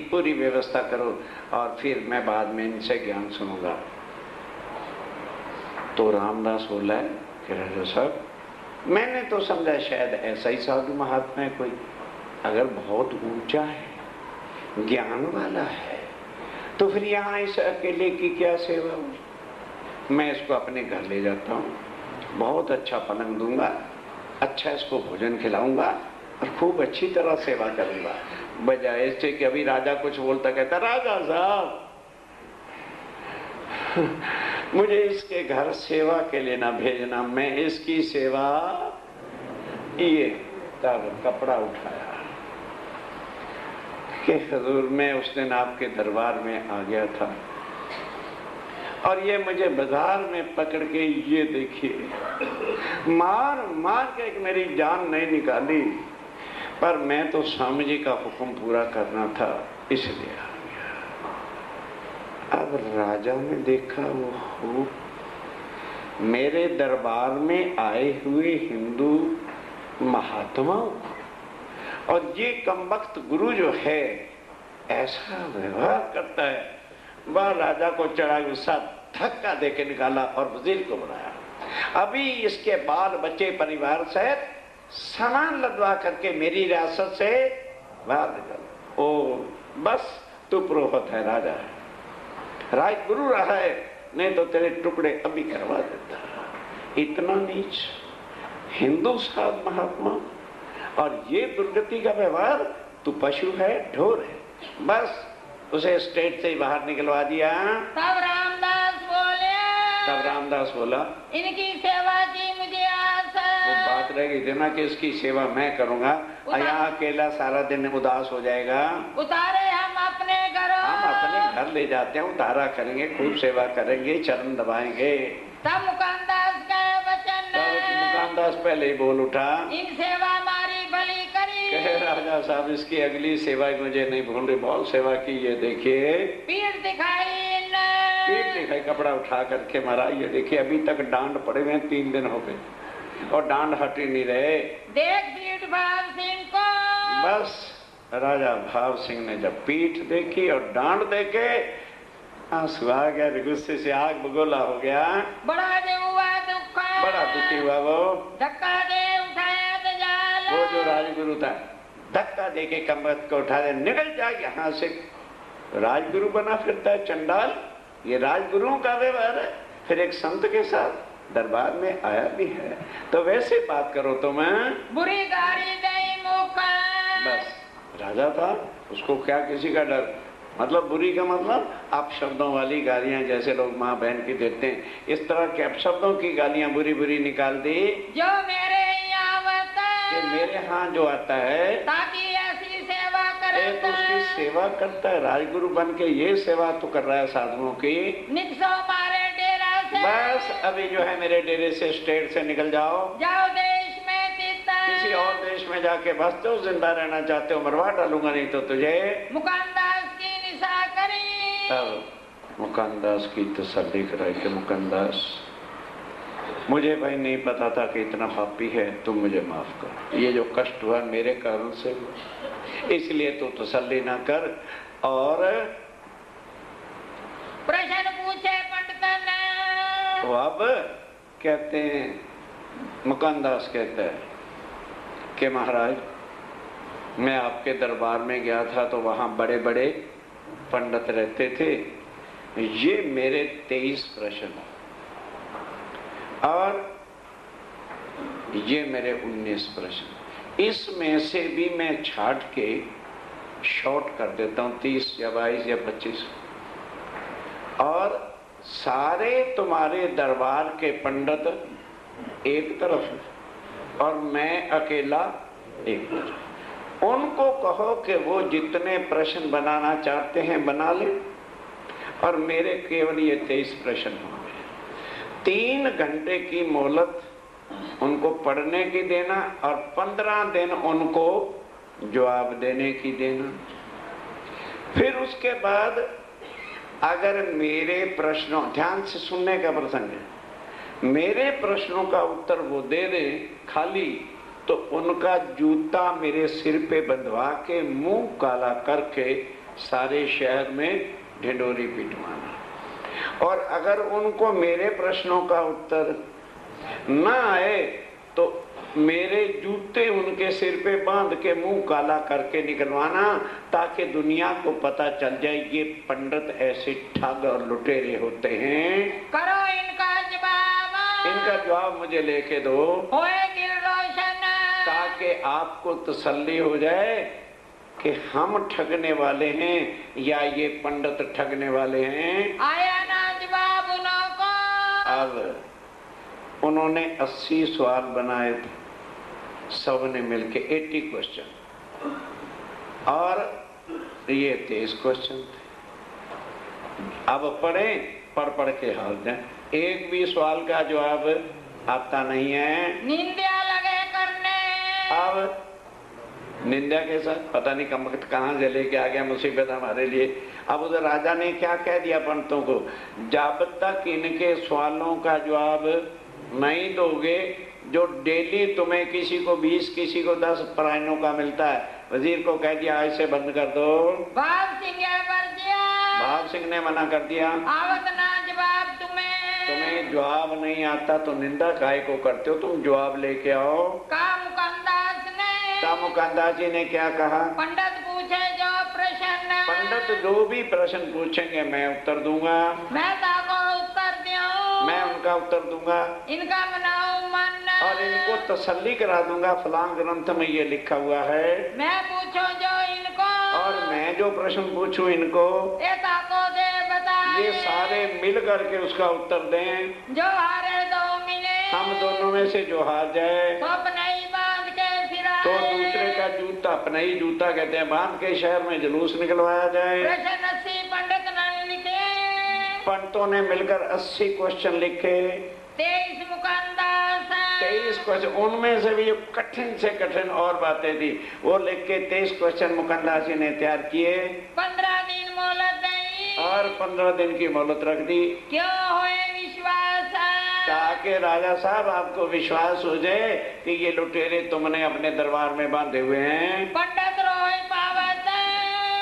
पूरी व्यवस्था करो, और फिर मैं बाद में इनसे ज्ञान सुनूंगा। तो रामदास बोला है कि राजा साहब, मैंने तो समझा शायद ऐसा ही साधु महात्मा है कोई, अगर बहुत ऊंचा है, ज्ञान वाला है, तो फिर यहाँ इस अकेले की क्या सेवा हो। मैं इसको अपने घर ले जाता हूँ, बहुत अच्छा पलंग दूंगा, अच्छा इसको भोजन खिलाऊंगा और खूब अच्छी तरह सेवा करूंगा। बजाय इससे कि अभी राजा कुछ बोलता कहता, राजा साहब मुझे इसके घर सेवा के लिए ना भेजना, मैं इसकी सेवा। ये तब कपड़ा उठाया कि हुजूर मैं उस दिन आपके दरबार में आ गया था और ये मुझे बाजार में पकड़ के, ये देखिए मार मार के एक मेरी जान नहीं निकाली, पर मैं तो स्वामी जी का हुक्म पूरा करना था इसलिए आ गया। अब राजा ने देखा, वो मेरे दरबार में आए हुए हिंदू महात्माओं और ये कमबख्त गुरु जो है ऐसा व्यवहार करता है। वह राजा को चढ़ा गुस्सा, धक्का देके निकाला और वजीर को बुलाया। अभी इसके बाल बच्चे परिवार सहित सामान लदवा करके मेरी रियासत से बाहर निकल। ओ बस तू पुरोहित है, राजा है, राजगुरु रहा है, नहीं तो तेरे टुकड़े अभी करवा देता। इतना नीच हिंदू साध महात्मा और ये दुर्गति का व्यवहार, तू पशु है, ढोर है। बस उसे स्टेट से बाहर निकलवा दिया। तब रामदास बोला, इनकी सेवा की मुझे आस है। वो बात रह गई थी ना कि इसकी सेवा मैं करूंगा, यहाँ अकेला सारा दिन उदास हो जाएगा। उतारे हम अपने घरों। हम अपने घर ले जाते हैं, उतारा करेंगे, खूब सेवा करेंगे, चरण दबाएंगे। तब मुकानदास का वचन, मुकानदास पहले ही बोल उठा, इन सेवा हमारी भली करी। कहे राजा साहब इसकी अगली सेवा मुझे नहीं भूल रही, बहुत सेवा की। ये देखिए पीठ दिखाई, पीठ दिखाई, कपड़ा उठा करके मारा। ये देखिए अभी तक डांड पड़े हुए 3 दिन हो गए और डांड हट ही नहीं रहे। देख पीठ भाव सिंह को। बस राजा भाव सिंह ने जब पीठ देखी और डांड देखे, आंसू आ गया, गुस्से से आग बगोला हो गया। बड़ा हुआ दुख, बड़ा दुखी हुआ। वो धक्का दे उठाया दजाल। वो जो राजगुरु था, धक्का दे के कमर को उठा दे, निकल जा यहाँ से। राजगुरु बना फिरता है चंडाल, ये राजगुरुओं का व्यवहार है। फिर एक संत के साथ दरबार में आया भी है, तो वैसे बात करो तो मैं बुरी गाड़ी दई मुख। बस राजा था, उसको क्या किसी का डर। मतलब बुरी का मतलब आप शब्दों वाली गालियां, जैसे लोग माँ बहन की देते हैं, इस तरह के आप शब्दों की गालियां बुरी बुरी निकाल दी। जो मेरे यहाँ कि मेरे यहाँ जो आता है ताकि ऐसी सेवा करे, तो उसकी सेवा करता है। राजगुरु बन के ये सेवा तो कर रहा है साधुओं की। निकसो मारे डेरा से। बस अभी जो है मेरे डेरे से स्टेट से निकल जाओ, जाओ देश में तीतर, किसी और देश में जाके बस तो जिंदा रहना चाहते हो मरवा डालूंगा, नहीं तो तुझे। मुकानदास की निशा करी। तब मुकानदास की तसल्ली कराई कि मुकानदास, मुझे भाई नहीं पता था कि इतना पापी है, तुम मुझे माफ कर, ये जो कष्ट हुआ मेरे कारण से हुआ, इसलिए तू तसल्ली ना कर। और प्रश्न पूछे पंडित ने। तो अब कहते हैं, मुकानदास कहता है कि महाराज मैं आपके दरबार में गया था तो वहां बड़े बड़े पंडित रहते थे, ये मेरे 23 प्रश्न और ये मेरे 19 प्रश्न, इसमें से भी मैं छाट के शॉर्ट कर देता हूँ 30 या 22 या 25, और सारे तुम्हारे दरबार के पंडित एक तरफ और मैं अकेला एक तरफ, उनको कहो कि वो जितने प्रश्न बनाना चाहते हैं बना ले, और मेरे केवल ये 23 प्रश्न होंगे। 3 घंटे की मोहलत उनको पढ़ने की देना और 15 दिन उनको जवाब देने की देना। फिर उसके बाद अगर मेरे प्रश्नों, ध्यान से सुनने का प्रसंग है, मेरे प्रश्नों का उत्तर वो दे दे खाली, तो उनका जूता मेरे सिर पे बंधवा के मुंह काला करके सारे शहर में ढिंडोरी पिटवाना। और अगर उनको मेरे प्रश्नों का उत्तर न आए तो मेरे जूते उनके सिर पे बांध के मुंह काला करके निकलवाना, ताकि दुनिया को पता चल जाए ये पंडित ऐसे ठग और लुटेरे होते हैं। करो इनका जवाब। इनका जवाब मुझे लेके दो, होए दिल रोशन, ताकि आपको तसल्ली हो जाए कि हम ठगने वाले हैं या ये पंडित ठगने वाले हैं। आया ना जवाब उनको। अब उन्होंने 80 सवाल बनाए थे, सबने मिलके 80 क्वेश्चन, और ये 23 क्वेश्चन थे। अब पढ़ के हार जाए, एक भी सवाल का जवाब आता नहीं है। निंदा लगे करने। अब निंदा के साथ पता नहीं कम वक्त कहाँ से लेके आ गया मुसीबत हमारे लिए। अब उधर राजा ने क्या कह दिया पंडितों को, जब तक इनके सवालों का जवाब नहीं दोगे, जो डेली तुम्हें किसी को 20 किसी को 10 प्राइनों का मिलता है, वजीर को कह दिया ऐसे बंद कर दो। भाव सिंह भाव सिंह ने मना कर दिया, आवत ना जवाब तुम्हें जवाब नहीं आता तो निंदा काहे को करते हो, तुम जवाब लेके आओ। का मुकानदास ने। मुकानदास जी ने क्या कहा, पंडित पूछे जो प्रश्न, पंडित जो भी प्रश्न पूछेंगे मैं उत्तर दूंगा, मैं ताको उत्तर दूं, मैं उनका उत्तर दूंगा, इनका मनाऊं मन, और इनको तसल्ली करा दूंगा फलां ग्रंथ में ये लिखा हुआ है। मैं पूछो जो इनको, और मैं जो प्रश्न पूछूं इनको ये ताको दे बताए, ये सारे मिल करके उसका उत्तर दें। जो हारे दो मिले, हम दोनों में से जो हार जाए तो अपने ही बांध के फिराए, तो दूसरे का जूता, अपना ही जूता कहते हैं, बांध के शहर में जुलूस निकलवाया जाए। प्रश्न 80 पंडित ने लिखे, पंडितों ने मिलकर 80 क्वेश्चन लिखे, 23 मुकानदास, 23 क्वेश्चन, उनमें से भी जो कठिन से कठिन और बातें थी वो लिख के 23 क्वेश्चन मुकानदास जी ने तैयार किए। 15 दिन मोहलत दी, और 15 दिन की मोहलत रख दी, क्यों होए विश्वास, ताकि राजा साहब आपको विश्वास हो जाए कि ये लुटेरे तुमने अपने दरबार में बांधे हुए हैं। पंडित रोए पावत,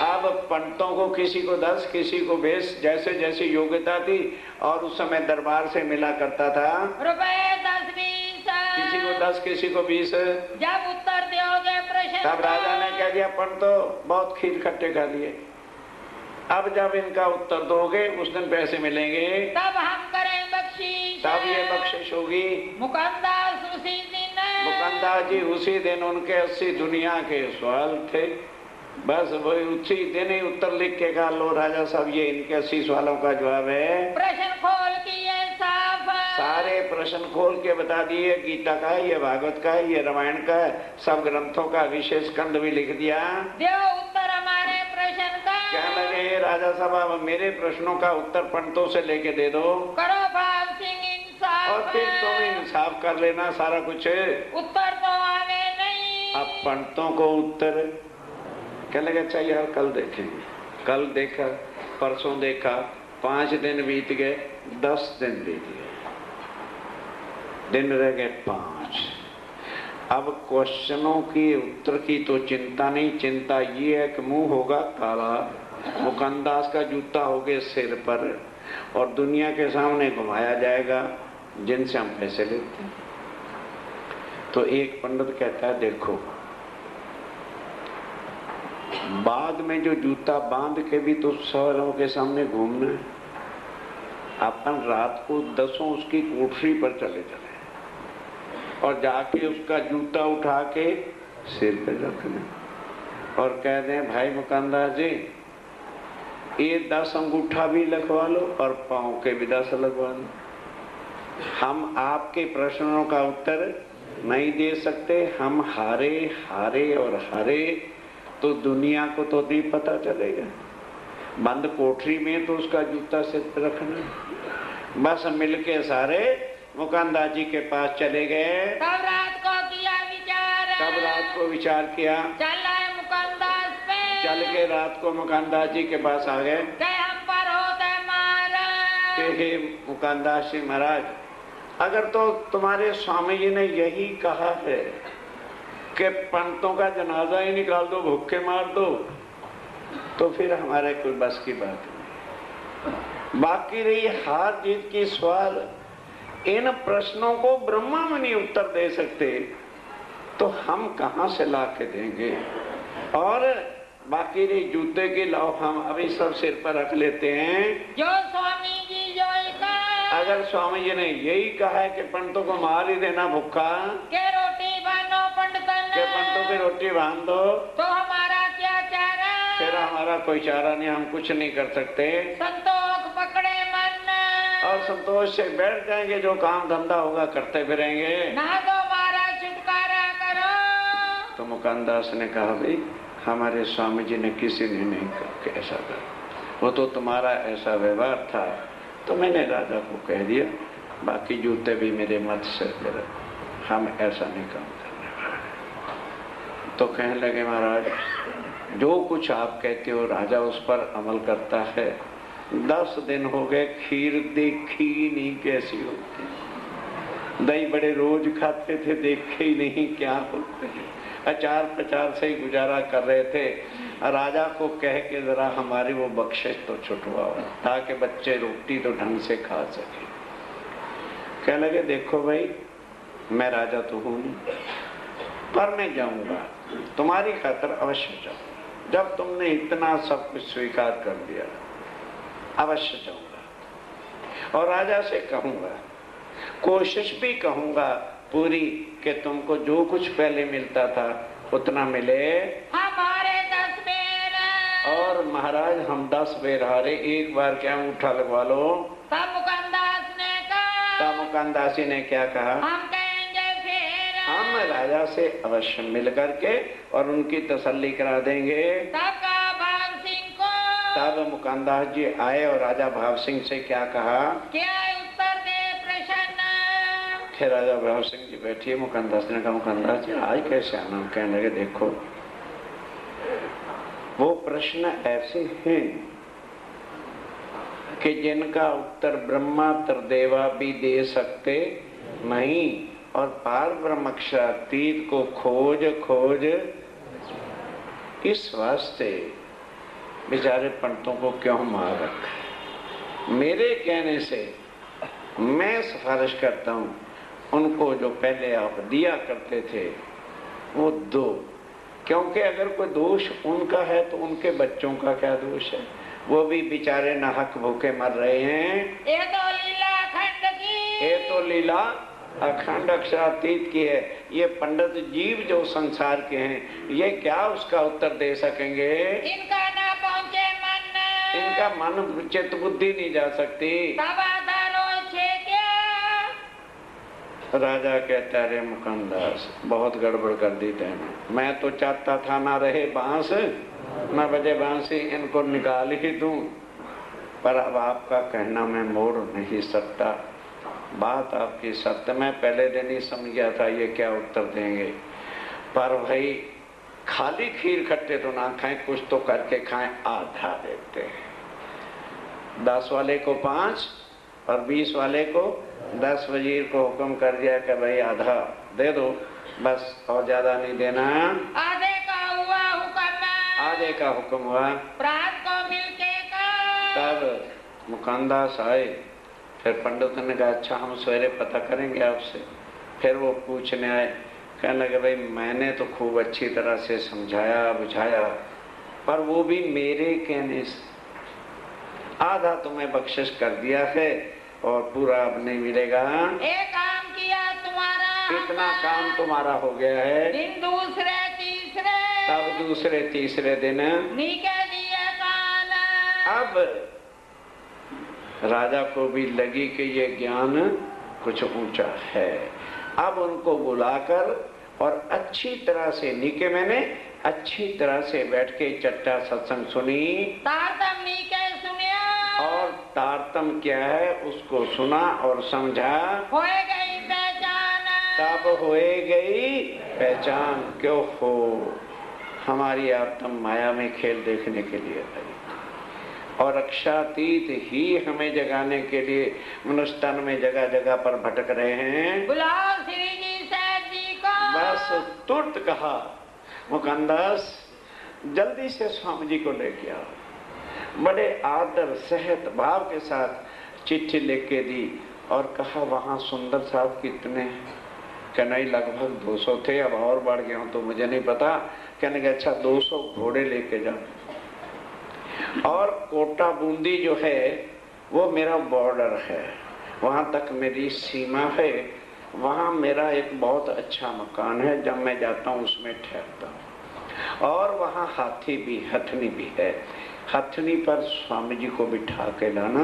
अब पंडितों को किसी को 10 किसी को 20 जैसे जैसे योग्यता थी, और उस समय दरबार से मिला करता था रुपए 10-20, किसी को 10 किसी को 20। जब उत्तर दोगे प्रश्न, तब राजा ने कह दिया पंडितों बहुत खीर खट्टे खा लिए, अब जब इनका उत्तर दोगे उस दिन पैसे मिलेंगे, तब हम करें बख्शीश, तब ये बख्शिश होगी। मुकद्दस उसी दिन, मुकद्दस जी उसी दिन उनके 80 दुनिया के सवाल थे, बस वही उसी दिन ही उत्तर लिख के कहा लो राजा साहब ये इनके 80 सवालों का जवाब है। प्रश्न खोल किए साफ, सारे प्रश्न खोल के बता दिए, गीता का है, ये भागवत का है, ये रामायण का है, सब ग्रंथों का विशेष स्कंद भी लिख दिया। देव उत्तर हमारे प्रश्न का, कहने लगे राजा साहब अब मेरे प्रश्नों का उत्तर पंडितों से लेके दे दो। करो भाव सिंह और फिर तुम इंसाफ कर लेना सारा कुछ। उत्तर तो आवे नहीं। अब पंडितों को उत्तर क्या लगा चाहिए यार, कल देखेंगे। कल देखा, परसों देखा, 5 दिन बीत गए, 10 दिन बीत गए, दिन रह गए 5। अब क्वेश्चनों की उत्तर की तो चिंता नहीं, चिंता ये है कि मुंह होगा काला, मुकंदास का जूता होगे सिर पर, और दुनिया के सामने घुमाया जाएगा जिनसे हम पैसे लेते हैं। तो एक पंडित कहता है देखो, बाद में जो जूता बांध के भी तो सवालों के सामने घूमना है। अपन रात को 10 उसकी कोठरी पर चले चले और जाके उसका जूता उठा के सिर पे रख लें और कह दें भाई मुकंदा जी ये 10 अंगूठा भी लगवा लो और पांव के भी 10 लगवा लो। हम आपके प्रश्नों का उत्तर नहीं दे सकते, हम हारे हारे और हारे, तो दुनिया को तो नहीं पता चलेगा। बंद कोठरी में तो उसका जूता सिर पे रखना। बस मिलके सारे मुकंदा जी के पास चले गए। तब रात को किया विचार। तब रात को विचार किया, चल आए मुकंदास पे। चल के रात को मुकंदा जी के पास आ गए के हम पर होते महाराज। कि हे मुकंदास जी महाराज, अगर तो तुम्हारे स्वामी जी ने यही कहा है कि पंडितों का जनाजा ही निकाल दो, भूखे मार दो, तो फिर हमारे कोई बस की बात नहीं। बाकी रही हार जीत की सवाल, इन प्रश्नों को ब्रह्मा मुनि उत्तर दे सकते, तो हम कहां से ला के देंगे। और बाकी रही जूते की लाओ, हम अभी सब सिर पर रख लेते हैं। जो स्वामी जी जो कहा, अगर स्वामी जी ने यही कहा है कि पंडितों को मार ही देना भूखा, के रोटी बांधो पंडितन, के पंडितों की रोटी बांध दो, तो हमारा क्या चारा। फिर हमारा कोई चारा नहीं, हम कुछ नहीं कर सकते। संतोष पकड़े मन, और संतोष से बैठ जाएंगे, जो काम धंधा होगा करते फिरेंगे। ना तो हमारा छुटकारा करो। तो मुकंदास ने कहा भाई हमारे स्वामी जी ने किसी ने नहीं कहा ऐसा कर, वो तो तुम्हारा ऐसा व्यवहार था तो मैंने राजा को कह दिया, बाकी जूते भी मेरे मत से फिर हम ऐसा नहीं काम करने वाले। तो कहने लगे महाराज जो कुछ आप कहते हो राजा उस पर अमल करता है। 10 दिन हो गए, खीर देखी नहीं कैसी होती, दही बड़े रोज खाते थे, देखे ही नहीं क्या होते, अचार प्रचार से ही गुजारा कर रहे थे। राजा को कह के जरा हमारी वो बख्शिश तो छुटवाओ ताकि बच्चे रोटी तो ढंग से खा सके। कह लगे देखो भाई मैं राजा तो हूं पर मैं जाऊंगा, तुम्हारी खातिर अवश्य जाऊंगा, जब तुमने इतना सब कुछ स्वीकार कर दिया अवश्य जाऊंगा। और राजा से कहूंगा, कोशिश भी कहूंगा पूरी कि तुमको जो कुछ पहले मिलता था उतना मिले। हमारे 10 बेर। और महाराज हम 10 बेर हारे, एक बार क्या अंगूठा लगवा लो। तब मुकंदास ने कहा, तब मुकंदासी ने क्या कहा, हम कहेंगे फिर। हम राजा से अवश्य मिल करके और उनकी तसल्ली करा देंगे। तब कहा भाव सिंह को। तब मुकंदास जी आए और राजा भाव सिंह से क्या कहा, क्या उत्तर दे प्रश्न। फिर राजा भाव सिंह जी बैठिए। मुकंदास ने कहा मुकंदास जी आज कैसे आना। कहने लगे देखो वो प्रश्न ऐसे हैं कि जिनका उत्तर ब्रह्मा त्रिदेवा भी दे सकते नहीं, और पार ब्रह्मक्षरातीत को खोज खोज इस वास्ते बेचारे पंडितों को क्यों मार रखा। मेरे कहने से मैं सिफारिश करता हूं उनको जो पहले आप दिया करते थे वो दो, क्योंकि अगर कोई दोष उनका है तो उनके बच्चों का क्या दोष है, वो भी बेचारे नाहक भूखे मर रहे हैं। ये तो लीला अखंड की। ये तो लीला अखंड अक्षरातीत की है। ये पंडित जीव जो संसार के हैं ये क्या उसका उत्तर दे सकेंगे। इनका ना पहुंचे मन, इनका मन चित्त बुद्धि नहीं जा सकती। तब आधारो छे क्या। राजा कहता है मुकंदास बहुत गड़बड़ कर दी तैने, मैं तो चाहता था ना रहे बांस न बजे बांसी, इनको निकाल ही दूं, पर अब आपका कहना मैं मोड़ नहीं सकता। बात आपकी सत्य, मैं पहले दिन ही समझ गया था ये क्या उत्तर देंगे, पर भाई खाली खीर खट्टे तो ना खाएं, कुछ तो करके खाएं। आधा देते हैं, 10 वाले को 5 और 20 वाले को 10। वजीर को हुक्म कर दिया कि भाई आधा दे दो बस, और ज्यादा नहीं देना। आधे का हुआ हुक्म, आधे का हुक्म हुआ। प्रात को मिलके का तब मुकानदास आए, फिर पंडित ने कहा अच्छा हम सवेरे पता करेंगे आपसे। फिर वो पूछने आए, कहने लगे भाई मैंने तो खूब अच्छी तरह से समझाया बुझाया, पर वो भी मेरे कहने से, आधा तुम्हें बख्शिश कर दिया है और पूरा अब नहीं मिलेगा। एक काम किया तुम्हारा, इतना काम तुम्हारा हो गया है। दिन दूसरे तीसरे, तब दूसरे तीसरे दिन नीके दिए कान। अब राजा को भी लगी कि ये ज्ञान कुछ ऊंचा है। अब उनको बुलाकर और अच्छी तरह से, नीके मैंने अच्छी तरह से बैठ के चट्टा सत्संग सुनी, तारतम नीके सुनिया, और तारतम क्या है उसको सुना और समझा। होए गई पहचान, तब होए गई पहचान। क्यों हो, हमारी आत्म माया में खेल देखने के लिए आई, और अक्षातीत ही हमें जगाने के लिए मनुष्य तन में जगह जगह पर भटक रहे हैं। बुलाओ श्री जी सेठ जी को। बस तुरंत कहा मुकंदस जल्दी से स्वामी जी को लेके आओ। बड़े आदर सहत भाव के साथ चिट्ठी लिख के दी और कहा वहां सुंदर साहब कितने हैं? कहना ही लगभग 200 थे, अब और बढ़ गया हूं तो मुझे नहीं पता। कहने के अच्छा 200 घोड़े लेके जाओ, और कोटा बूंदी जो है वो मेरा बॉर्डर है, वहां तक मेरी सीमा है, वहां मेरा एक बहुत अच्छा मकान है, जब मैं जाता हूँ उसमें ठहरता हूँ, और वहां हाथी भी हथनी भी है। हथनी पर स्वामी जी को बिठा के लाना,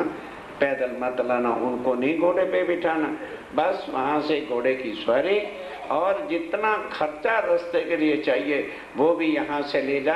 पैदल मत लाना, उनको नहीं घोड़े पे बिठाना, बस वहां से घोड़े की सवारी, और जितना खर्चा रास्ते के लिए चाहिए वो भी यहाँ से ले जा।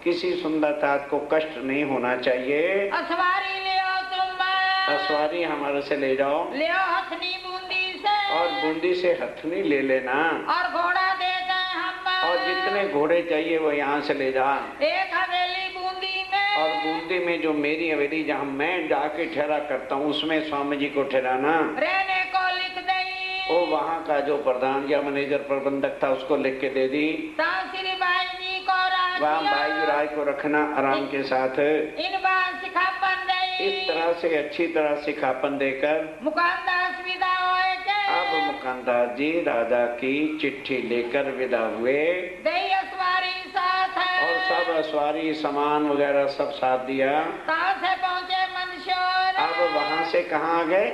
किसी सुंदरता को कष्ट नहीं होना चाहिए। असवारी ले आओ तुम, असवारी हमारे से ले जाओ, ले आओ हथनी बूंदी से, और बूंदी से हथनी ले लेना, और घोड़ा दे दें हम, और जितने घोड़े चाहिए वो यहाँ से ले जा। एक हवेली बूंदी में, और बूंदी में जो मेरी हवेली जहाँ मैं जाके ठहरा करता हूँ उसमें स्वामी जी को ठहराना। रहने को लिख दई, वो वहाँ का जो प्रधान या मैनेजर प्रबंधक था उसको लिख के दे दी। श्री भाई जी को वहाँ भाई राय को रखना आराम के साथ। इन बार सिखापन दई, इस तरह से अच्छी तरह सिखापन देकर मुकानदास विदा होए के, अब मुकानदास जी राजा की चिट्ठी लेकर विदा हुए, दई असवारी साथ है, और सब असवारी सामान वगैरह सब साथ दिया। कहाँ से पहुँचे मंदसौर, अब वहाँ से कहाँ आ गए?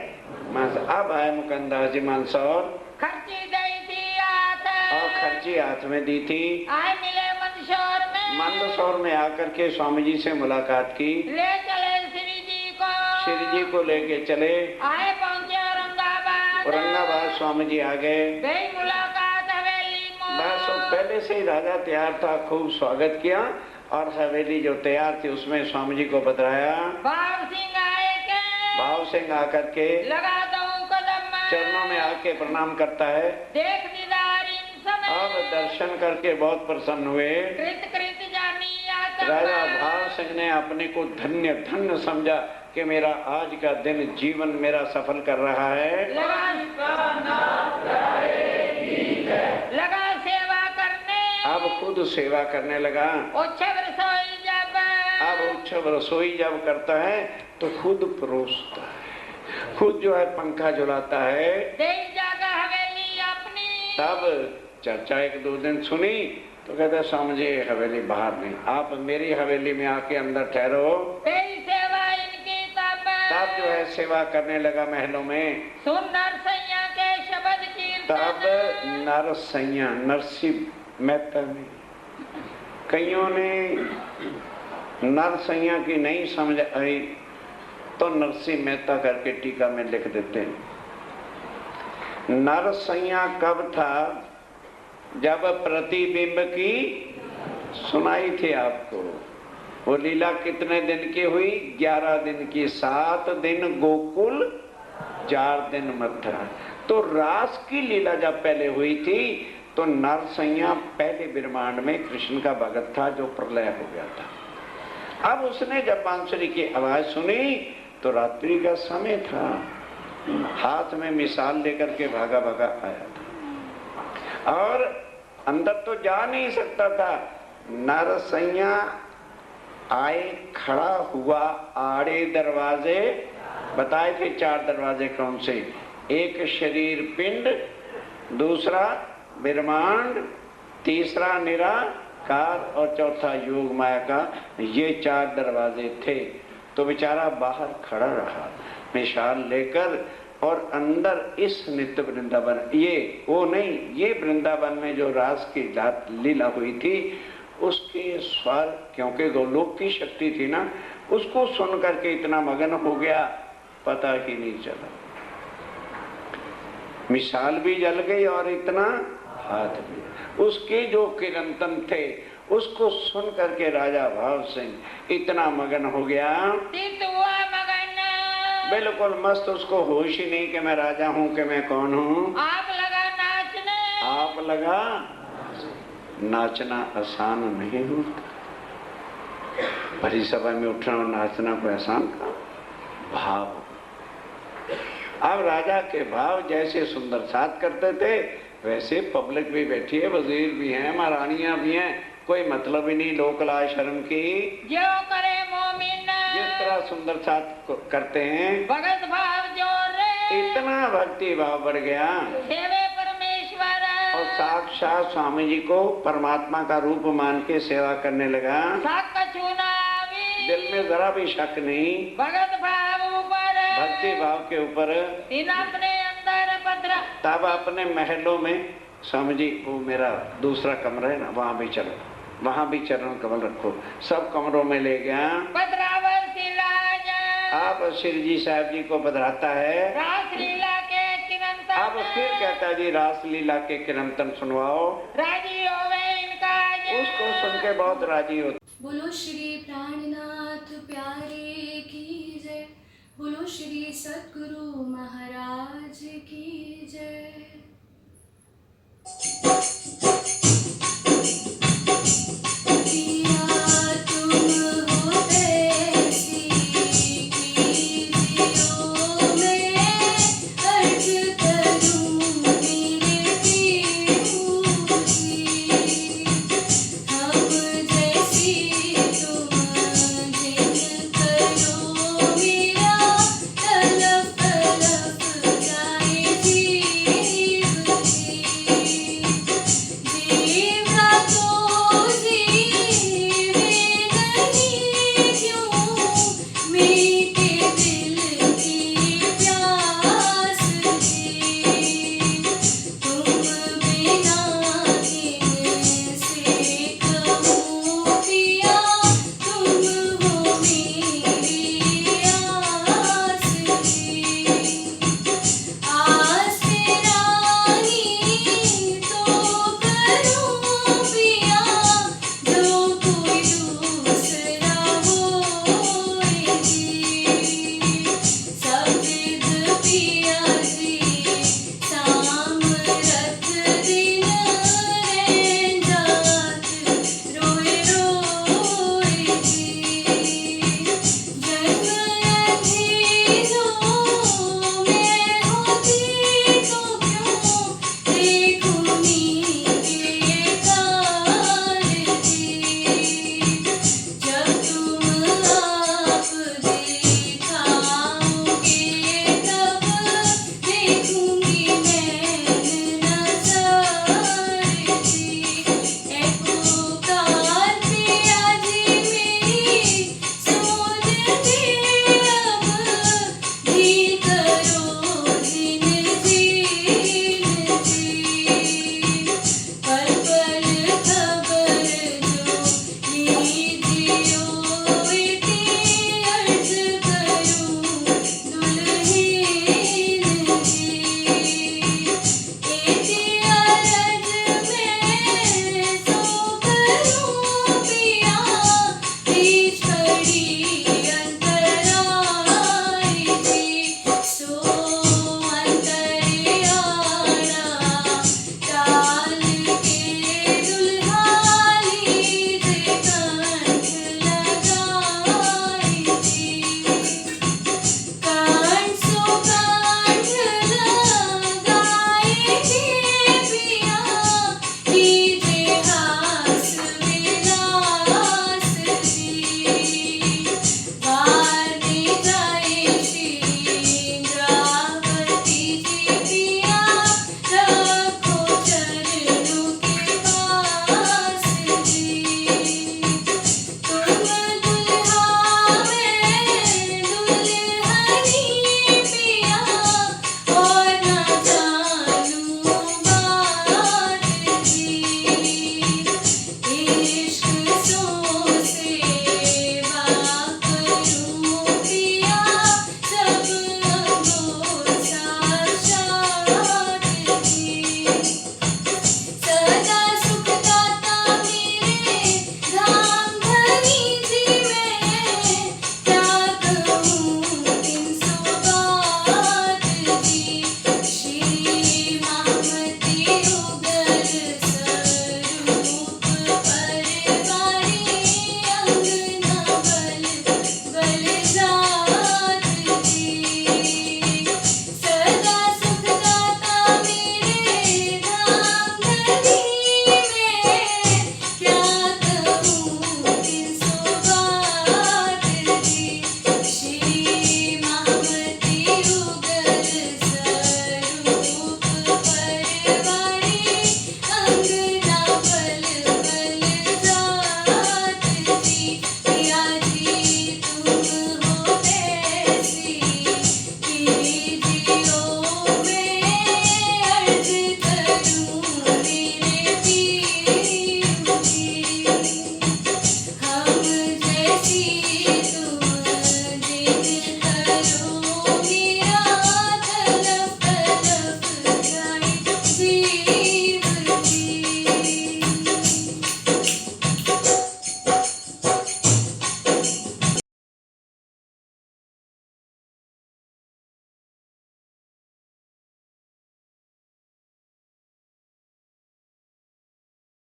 अब आए मुकंदास जी मंदसौर, खर्ची दई थी हाथ, और खर्ची हाथ में दी थी। आए मिले मंदसौर में, मंदसौर में आकर के स्वामी जी से मुलाकात की, ले चले श्री जी को, श्री जी को लेके चले। आए पहुँचे औरंगाबाद, औरंगाबाद स्वामी जी आ गए। गई मुलाकात हवेली में, बस वो पहले से ही राजा तैयार था, खूब स्वागत किया, और हवेली जो तैयार थी उसमें स्वामी जी को बतराया। भाव सिंह आए के, भाव सिंह आकर के लगा दो कदम, चरणों में आके प्रणाम करता है। देख दीदार इन समय, अब दर्शन करके बहुत प्रसन्न हुए। कृत कृत जानी आत्मा, राजा भाव सिंह ने अपने को धन्य धन्य समझा कि मेरा आज का दिन जीवन मेरा सफल कर रहा है। लगा सेवा करने, अब खुद सेवा करने लगा। उत्सव रसोई जब, अब उत्सव रसोई जब करता है तो खुद परोसता है, खुद जो है पंखा झुलाता है। देख जागा हवेली अपनी, तब चर्चा 1-2 दिन सुनी तो कहते स्वामी जी हवेली बाहर नहीं, आप मेरी हवेली में आके अंदर ठहरो। तेरी सेवा इनकी तब जो है सेवा करने लगा महलों में। सुन नरसैया के शब्द कीर्तन, तब नरसैया नरसिंह मेहता ने, कईयों ने नरसैया की नहीं समझ आई तो नरसिंह मेहता करके टीका में लिख देते हैं। नरसैया कब था? जब प्रतिबिंब की सुनाई थी आपको। वो लीला कितने दिन की हुई? 11 दिन की। 7 दिन गोकुल 4 दिन मथुरा। तो रास की लीला जब पहले हुई थी तो नरसैया पहले ब्रह्मांड में कृष्ण का भगत था जो प्रलय हो गया था। अब उसने जब बांसुरी की आवाज सुनी तो रात्रि का समय था, हाथ में मिसाल लेकर के भागा भागा आया था और अंदर तो जा नहीं सकता था। नरसैया आए, खड़ा हुआ आड़े दरवाजे, बताए थे 4 दरवाजे कौन से, एक शरीर पिंड, दूसरा ब्रह्मांड, तीसरा निराकार और चौथा योग माया का, ये 4 दरवाजे थे। तो बेचारा बाहर खड़ा रहा मिसाल लेकर और अंदर इस नित्य वृंदावन, ये वो नहीं, ये वृंदावन में जो रास की लीला हुई थी उसके स्वर, क्योंकि गोलोक की शक्ति थी ना, उसको सुन करके इतना मगन हो गया पता ही नहीं चला। मिसाल भी जल गई और इतना हाथ भी। उसके जो किरंतन थे उसको सुन करके राजा भाव सिंह इतना मगन हो गया, चित हुआ मगन, बिल्कुल मस्त, उसको होश ही नहीं कि मैं राजा हूं कि मैं कौन हूं। आप लगा नाचने, आप लगा नाचना आसान नहीं होता, भरी सभा में उठना और नाचना कोई आसान का भाव। अब राजा के भाव जैसे सुंदर साथ करते थे वैसे पब्लिक भी बैठी है, वजीर भी हैं, महारानियां भी हैं, कोई मतलब ही नहीं लोक लाज शर्म की। जो करे मोमिन, जिस तरह सुंदर साथ करते हैं भगत भाव जोर रे, इतना भक्ति भाव बढ़ गया सेवे परमेश्वर, और साक्षात स्वामी जी को परमात्मा का रूप मान के सेवा करने लगा। साक चुनावी, दिल में जरा भी शक नहीं, भगत भाव ऊपर, भक्ति भाव के ऊपर। इन अपने अंदर पत्र, तब अपने महलों में स्वामी जी, वो मेरा दूसरा कमरा है ना, वहाँ भी चलो, वहाँ भी चरण कमल रखो, सब कमरों में ले गया। पत्रावर सिलाज, आप श्री जी साहब जी को बधराता है। रास लीला के किरंतन, अब फिर कहता जी रास लीला के किरंतन सुनवाओ। राजी होवे इनका, उसको सुन के बहुत राजी होता। बोलो श्री प्राणनाथ प्यारे की जय, बोलो श्री सद्गुरु महाराज की